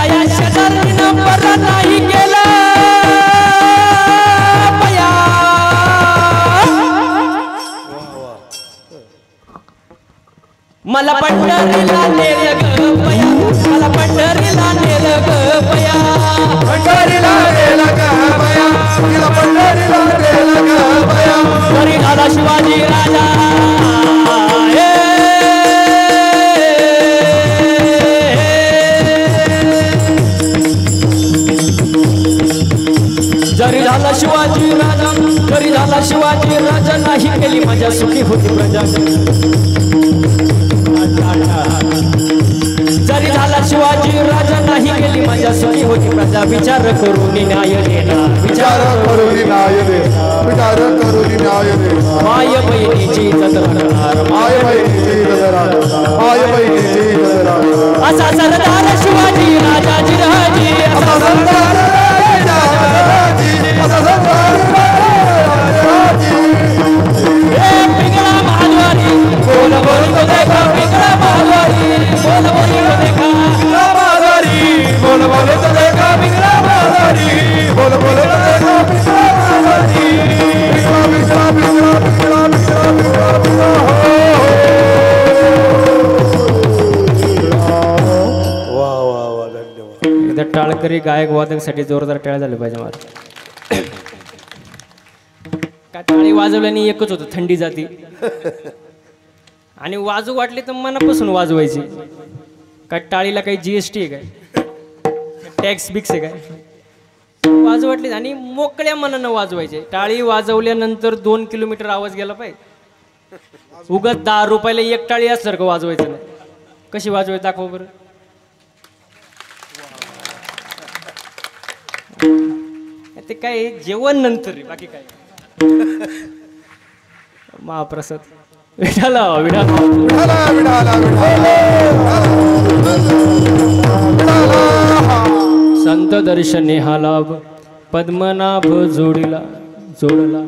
या शेजारणीनं बरं नाही केलं पया मला पंढरीला नेलं ग पया मला पंढरीला नेलं ग पया पंढरीला नेलं ग बया तिला पंढरीला नेलं ग बया वरी झाला शिवाजी राजा जरी झाला शिवाजी राजा जरी झाला शिवाजी राजा नाही केली माझ्या सुखी होती प्रजा जरी झाला शिवाजी राजा नाही केली माझ्या सुखी होती प्रजा विचार करून न्याय देणार विचार करून न्याय दे विचार करून न्याय दे माय बहिणीची इज्जत राखणार माय बहिणीची गजरा माय बहिणीची गजरा असा सरदार शिवाजी राजाजी राजी असा सरदार राजाजी असा सरदार राजाजी पिंगळा महाद्वारी बोल बोल तो देखा पिंगळा महाद्वारी बोल बोल तो देखा बोल बोल तो देखा पिंगला महाद्वारी बोल बोल तो देखा पिंगला महाद्वारी पिंगला पिंगला पिंगला पिंगला पिंगला वाह वाह वाह धन्यवाद एकदा टाळकरी गायक वादकसाठी जोरदार टाळ्या झाले पाहिजे मला काय टाळी वाजवल्याने एकच होतं थंडी जाती आणि वाजू वाटले तर मनापासून वाजवायची काय टाळीला काही जीएसटी आहे काय टॅक्स बिक्स आहे काय वाजवटली आणि मोकळ्या मनानं वाजवायचे. टाळी वाजवल्यानंतर 2 किलोमीटर आवाज गेला पाहिजे. उगत 10 रुपयाला एक टाळी असल्यासारखं वाजवायचं नाही. कशी वाजवायची दाखव बरं. ते काय जेवण नंतर रे, बाकी काय. महाप्रसाद विठाला विठाला विठाला विठाला संत दर्शने हा लाभ पद्मनाभ जोडीला जोडला.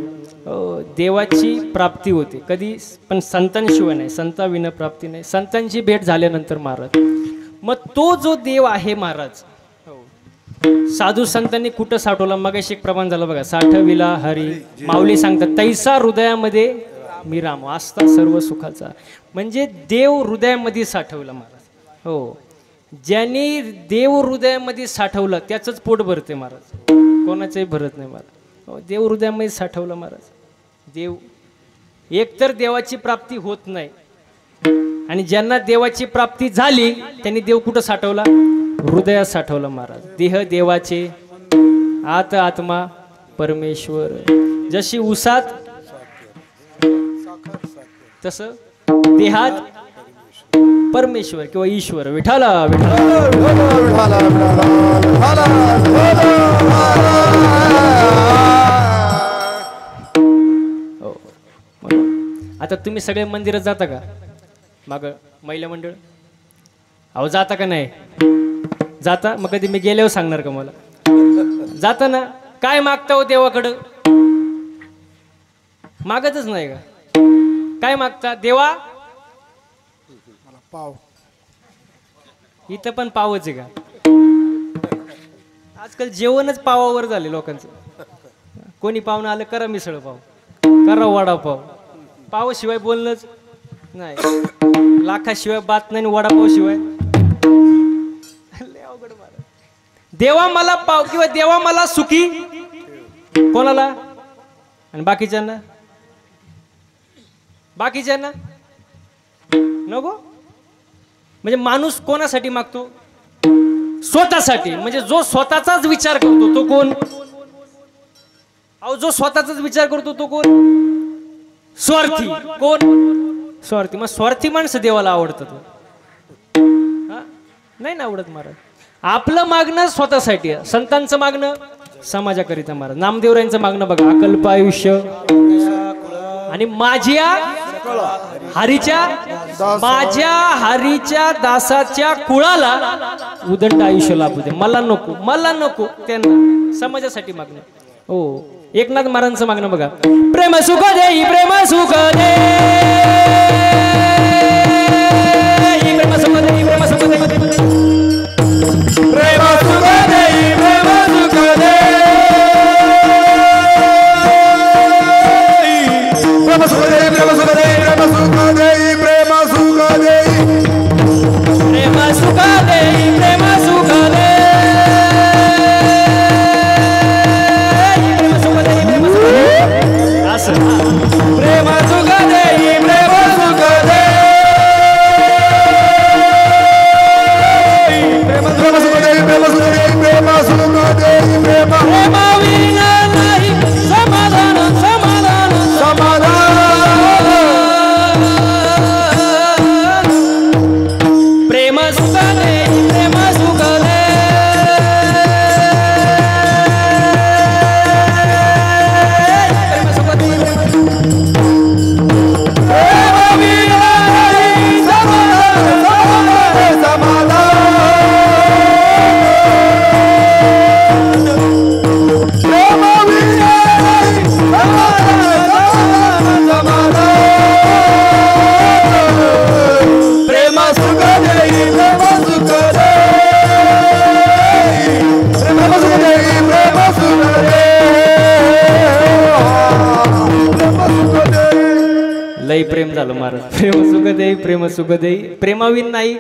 देवाची प्राप्ती होते कधी पण संतांशिवाय नाही. संताविना प्राप्ती नाही. संतांची भेट झाल्यानंतर महाराज मग तो जो देव आहे महाराज साधू संतांनी कुठं साठवला. मग एक प्रमाण झालं बघा. साठविला हरी माऊली सांगतात तैसा हृदयामध्ये मी राम असता सर्व सुखाचा. म्हणजे देव हृदयामध्ये साठवला महाराज. हो, ज्यांनी देव हृदयामध्ये साठवलं त्याचंच पोट भरते महाराज. कोणाचंही भरत नाही महाराज. हो, देव हृदयामध्ये साठवलं महाराज. देव एकतर देवाची प्राप्ती होत नाही आणि ज्यांना देवाची प्राप्ती झाली त्यांनी देव कुठं साठवला. हृदयात साठवलं महाराज. देह देवाचे आत आत्मा परमेश्वर. जशी उसात तसं देहात परमेश्वर किंवा ईश्वर. विठाला विठाला. आता तुम्ही सगळे मंदिरात जाता का. माग महिला मंडळ अहो जाता का नाही. जाता. मग कधी मी गेल्यावर सांगणार का मला. जाता ना. काय मागता हो देवाकडं. मागतच नाही का. काय मागता देवा. पाव. इथं पण पावच आहे का. आजकाल जेवणच पावावर झाले लोकांचं. कोणी पाहुणं आलं करा मिसळ पाव करा वडापाव. पाव शिवाय बोलणंच नाही. लाखाशिवाय बात नाही. वडापाव शिवाय देवा मला पाव किंवा देवा मला सुखी कोणाला आणि बाकीच्यांना नको. म्हणजे माणूस कोणासाठी मागतो. स्वतःसाठी. म्हणजे जो स्वतःचाच विचार करतो तो कोण. अहो जो स्वतःचाच विचार करतो तो कोण. स्वार्थी. कोण स्वार्थी. मग स्वार्थी माणसं देवाला आवडतात. नाही ना आवडत महाराज. आपलं मागणं स्वतःसाठी. संतांचं मागणं समाजाकरिता महाराज. नामदेवरायांचं मागणं बघा. अकल्प आयुष्य आणि माझ्या हरीच्या दासाच्या कुळाला उदंड आयुष्य लाभू दे. मला नको त्यांना समाजासाठी मागणं. हो, एकनाथ महाराजांचं मागणं बघा. प्रेम सुख देई प्रेम सुख दे. प्रेम सुख देई प्रेम सुख दे. प्रेम सुख देई प्रेम सुख दे. प्रेम सुख देई प्रेम सुख देई प्रेम सुख देई प्रेम सुख देई प्रेम सुख देई प्रेम सुख दे. प्रेम सुख देई प्रेम सुख दे. असं प्रेम सुख देई प्रेम सुख दे. प्रेम सुख देई प्रेम सुख देई प्रेम सुख देई प्रेम प्रेमाविना नाही समाधान समाधान समाधान. प्रेम सुख दे प्रेम सुख दे. प्रेम सुख दे प्रेम विना नाही समाधान समाधान. प्रेम विना नाही समाधान समाधान. प्रेम सुख देई प्रेम सुख देई प्रेम सुख देई प्रेम सुख देई. लई प्रेम झालं महाराज. प्रेम सुख देई प्रेम सुख देई प्रेमाविन नाही.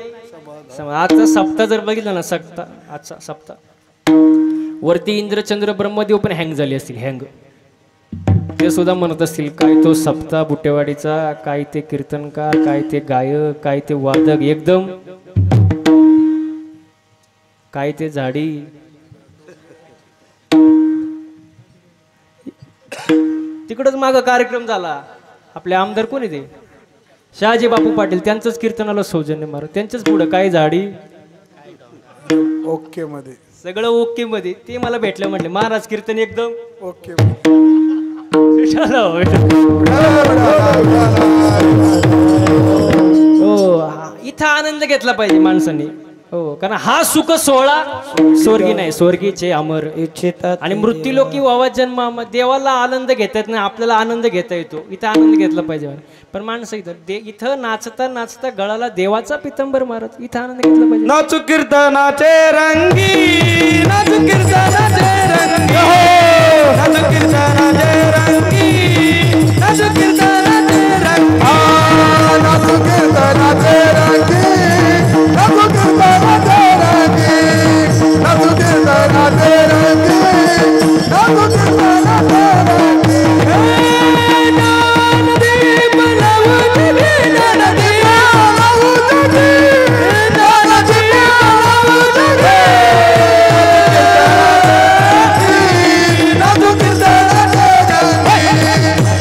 आजचा सप्ताह जर बघितलं ना आजचा सप्ताह वरती इंद्रचंद्र ब्रह्मदेव पण हँग झाले असतील. हँग ते सुद्धा म्हणत असतील काय तो सप्ताह बुटेवाडीचा. काय ते कीर्तनकार काय ते गायक काय ते वादक एकदम काय ते झाडी तिकडच माग कार्यक्रम झाला. आपले आमदार कोण आहे ते शहाजी बापू पाटील, त्यांचंच कीर्तनाला सौजन्य मार, त्यांच्याच पुढं काय झाडी ओके मध्ये सगळं ओके मध्ये. ते मला भेटलं म्हटले महाराज कीर्तन एकदम ओके हो. इथं आनंद घेतला पाहिजे माणसाने. हो, कारण हा सुख सोहळा स्वर्गी नाही, स्वर्गीचे अमर इच्छितात आणि मृत्यूलोकी वावा जन्म. देवाला आनंद घेता येत नाही, आपल्याला आनंद घेता येतो. इथं आनंद घेतला पाहिजे. पण माणसं इथं नाचता नाचता गळाला देवाचा पितंबर मारत इथं आनंद घेतला पाहिजे. नाचू कीर्तनाचे रंगी, नाचू कीर्तनाचे रंगी, नाचू कीर्तनाचे रंगी, नाचू कीर्तनाचे रंगी, नाचू कीर्तनाचे रंगी, नाचू कीर्तनाचे रंगी,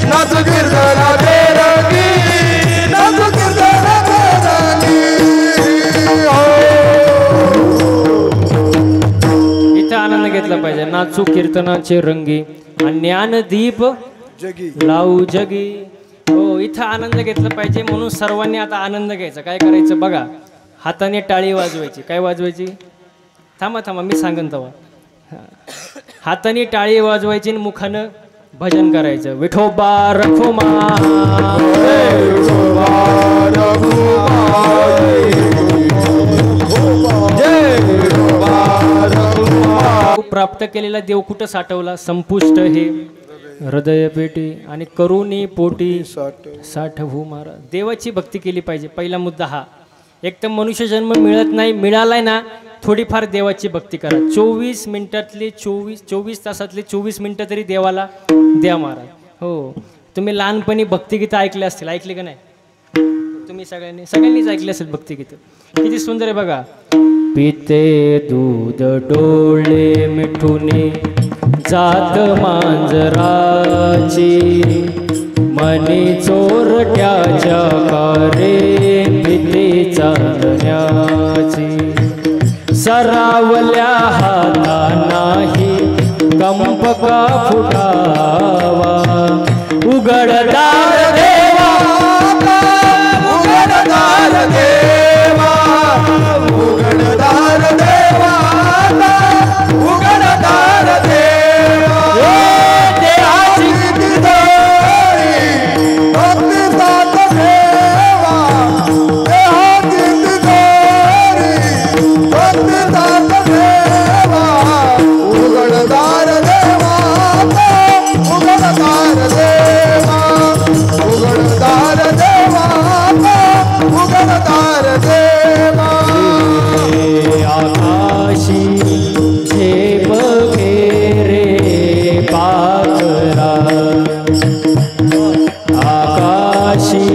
नाचू कीर्तनाचे रंगी, नाचू कीर्तनाचे रंगी. पाहिजे. नाचू कीर्तनाचे रंगी आणि ज्ञानदीप जगी लावू जगी. हो, इथं आनंद घेतला पाहिजे. म्हणून सर्वांनी आता आनंद घ्यायचा. काय करायचं बघा, हाताने टाळी वाजवायची. काय वाजवायची? थांबा थांबा मी सांगन तेव्हा. हाताने टाळी वाजवायची आणि मुखानं भजन करायचं. विठोबा रखुमा, प्राप्त केलेला देव कुठं साठवला? संपुष्ट हे हृदय पेटी आणि करुणी पोटी साठवू महाराज. देवाची भक्ती केली पाहिजे. पहिला मुद्दा हा. एक तर मनुष्य जन्म मिळत नाही, मिळालाय ना थोडीफार देवाची भक्ती करा. 24 मिनिटातले 24 तासातले 24 मिनिटं तरी देवाला द्या महाराज. हो, तुम्ही लहानपणी भक्तिगीतं ऐकले असतील, ऐकले का नाही? तुम्ही सगळ्यांनीच ऐकले असेल भक्तिगीतं. किती सुंदर आहे बघा. पिते दूध डोळे मिठुनी जात मांजराची, मनी चोरट्याच्या कारे पिते चांदण्याची. सरावल्या हाता नाही कंपका फुटावा, उघडदार देवा, उघडदार देवा, उघडदार देवा, उघडदार देवा. देहाची तिजोरी भक्ती साथ देवा, देहाची तिजोरी भक्ती साथ देवा. उघडदार देवा, उघडदार देवा, उघडदार देवा, उघडदार देवा. आकाशी झेप रे पाखरा, आकाशी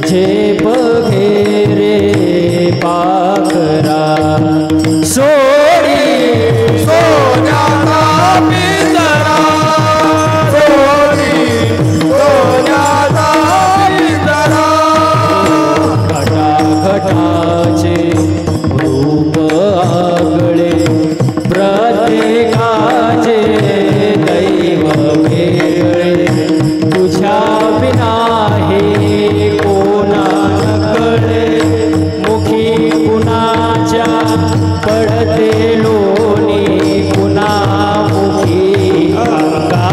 झेप रे पाखरा. सोडी सोन्याचा पिंजरा, सोडी सोन्याचा पिंजरा. घटाघटाचे रूप आगळे, प्रत्येकाचे दैव वेगळे. तुझ्या विना हे कोणा कळे, मुखी कुणाच्या पडते लोणी, कुणा मुखी अंगा.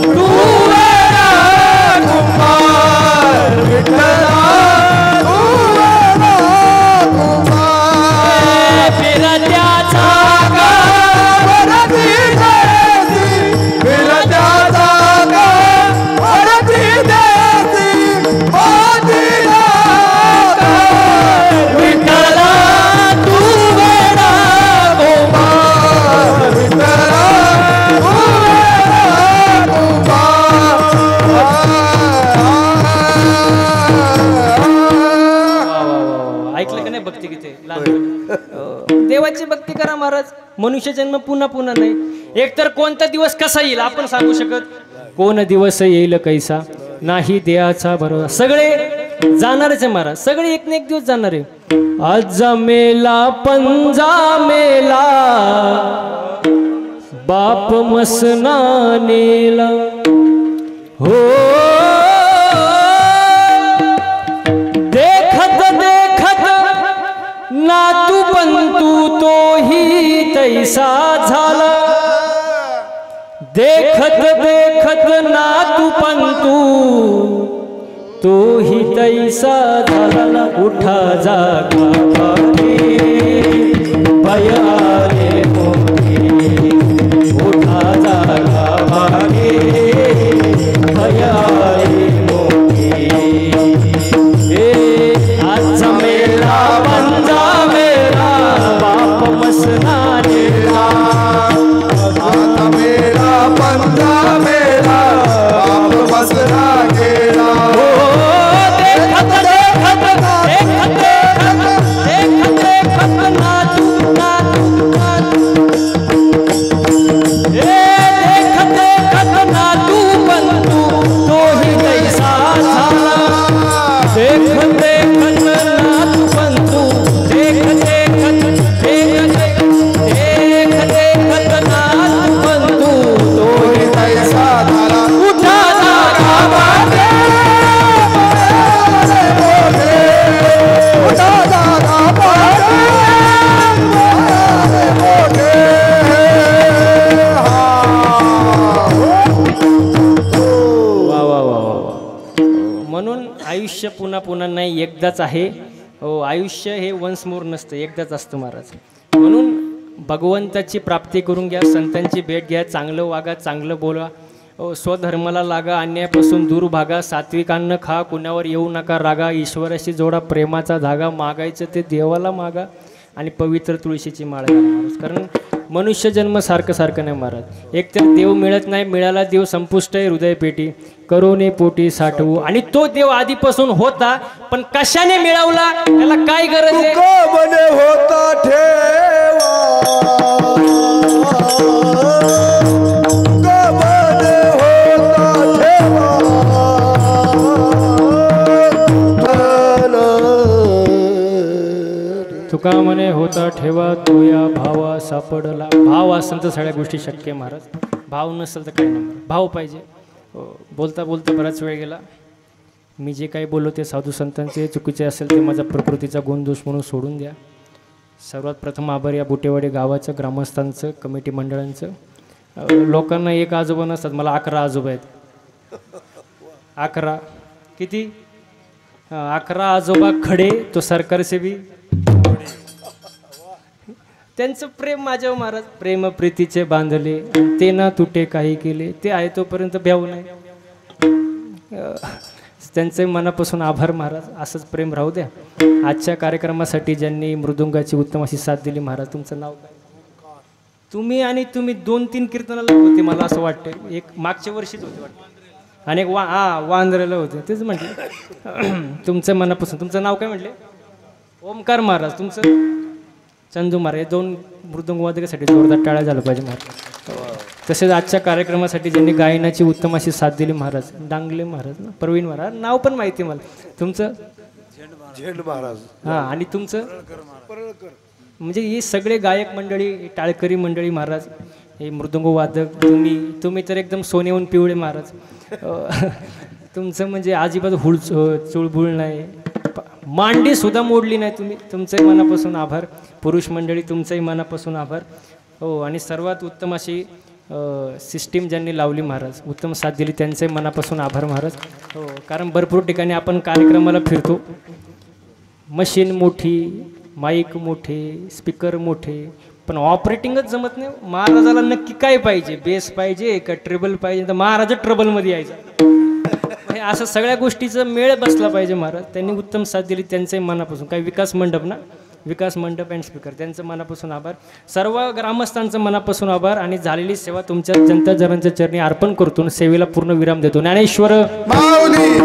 तू वेडा कुंभार विठ्ठला, तू वेडा कुंभार. फिरत्याचा वरती देसी, फिरत्याचा वरती देसी, पाठीला विठ्ठला तू वेडा कुंभार, विठ्ठला तू वेडा कुंभार. ऐकलं का नाही भक्ती गीते लहान? देवाची भक्ती करा महाराज. मनुष्य जन्म पुन्हा पुन्हा नाही. एकतर कोणता दिवस कसा येईल आपण सांगू शकत. कोण दिवस येईल कैसा नाही देहाचा भरोसा. सगळे जाणारच आहे महाराज. सगळे एक ना एक दिवस जाणार आहे. आज मेला पंजा मेला बाप मसना नेला हो. देखत देखत नातू पंतू तोही तैसा झाला. देखत देखत नातू पंतू तोही तैसा झाला. उठा जागा भय आले मोठे. उठा जागा भय आले मोठे. आज मेला पंजा मेला बाप मसना नेला. आता मेरा पंजा मेला बाप मसना गेला. देखत देखत देखत देखत देखत देखत नातू नातू नातू. देखत देखत नातू पंतू तोही तैसा झाला. देखत देखत नातू पंतू. देखत देखत देखत देखत देखत नातू पंतू तोही तैसा झाला. उठा जागा बागे. उठा जागा बागे. वा वा वा वा वा. म्हणून आयुष्य पुन्हा पुन्हा नाही, एकदाच आहे. हो, आयुष्य हे वन्स मोर नसतं, एकदाच असतं महाराज. म्हणून भगवंताची प्राप्ती करून घ्या, संतांची भेट घ्या, चांगलं वागा, चांगलं बोला. स्वधर्माला लागा, अन्यायापासून दूर भागा, सात्विक अन्न खा, कुणावर येऊ नका रागा, ईश्वराशी जोडा प्रेमाचा धागा, मागायचं ते देवाला मागा आणि पवित्र तुळशीची माळ घाला महाराज. कारण मनुष्य जन्म सारखं सारखं नाही महाराज. एक तर देव मिळत नाही, मिळाला देव संपुष्ट आहे हृदयपेटी, करोने पोटी साठवू. आणि तो देव आधीपासून होता, पण कशाने मिळवला त्याला काय गरज आहे. मने होता ठेवा. तुका म्हणे होता ठेवा तो या भावा सापडला. भाव असेल तर सगळ्या गोष्टी शक्य आहे महाराज. भाव नसेल तर काही नाही. भाव पाहिजे. बोलता बोलता बराच वेळ गेला. मी जे काही बोललो ते साधू संतांचे चुकीचे असेल ते माझा प्रकृतीचा गुणदोष म्हणून सोडून द्या. सर्वात प्रथम आभार या बुटेवाडी गावाचं, ग्रामस्थांचं, कमिटी मंडळांचं. लोकांना एक आजोबा नसतात, मला 11 आजोबा आहेत. 11 किती 11 आजोबा खडे तो सरकारसेवी. त्यांचं प्रेम माझ्यावर महाराज, प्रेम प्रीतीचे बांधले ते ना तुटे काही केले, ते आहे तोपर्यंत भ्याऊ नाही. त्यांचे मनापासून आभार महाराज. असंच प्रेम राहू द्या. आजच्या कार्यक्रमासाठी ज्यांनी मृदुंगाची उत्तम अशी साथ दिली महाराज, तुमचं नाव काय. तुम्ही 2-3 कीर्तनाला होते मला असं वाटतं. एक मागच्या वर्षीच होते वाटतं, आणि एक वांद्र्याला होते. तेच म्हटले. तुमचं मनापासून. तुमचं नाव काय म्हटले. ओमकार महाराज. तुमचं चंदू महाराज. 2 मृदुंगवादकासाठी जोरदार टाळ्या झालं पाहिजे महाराज. तसेच आजच्या कार्यक्रमासाठी ज्यांनी गायनाची उत्तम अशी साथ दिली महाराज, डांगले महाराज ना, प्रवीण महाराज. नाव पण माहिती मला तुमचं. झेंड महाराज. हां, आणि तुमचं म्हणजे हे सगळे गायक मंडळी, टाळकरी मंडळी महाराज, हे मृदुंग वादक, तुम्ही तर एकदम सोन्याहून पिवळे महाराज. तुमचं म्हणजे अजिबात चुळबुळ नाही, मांडी सुद्धा मोडली नाही तुम्ही. तुमचंही मनापासून आभार. पुरुष मंडळी तुमचंही मनापासून आभार. हो, आणि सर्वात उत्तम अशी सिस्टीम ज्यांनी लावली महाराज, उत्तम साथ दिली, त्यांचंही मनापासून आभार महाराज. हो, कारण भरपूर ठिकाणी आपण कार्यक्रमाला फिरतो, मशीन मोठी, माईक मोठे, स्पीकर मोठे, पण ऑपरेटिंगच जमत नाही. महाराजाला नक्की काय पाहिजे. बेस पाहिजे का ट्रेबल पाहिजे. तर महाराज ट्रबलमध्ये यायचं. असं सगळ्या गोष्टीचं मेळ बसला पाहिजे महाराज. त्यांनी उत्तम साथ दिली, त्यांचंही मनापासून. काही विकास मंडप ना, विकास मंडप अँड स्पीकर, त्यांचं मनापासून आभार. सर्व ग्रामस्थांचं मनापासून आभार. आणि झालेली सेवा तुमच्या जनता जनांच्या चरणी अर्पण करतो. सेवेला पूर्ण विराम देतो. ज्ञानेश्वर माऊली.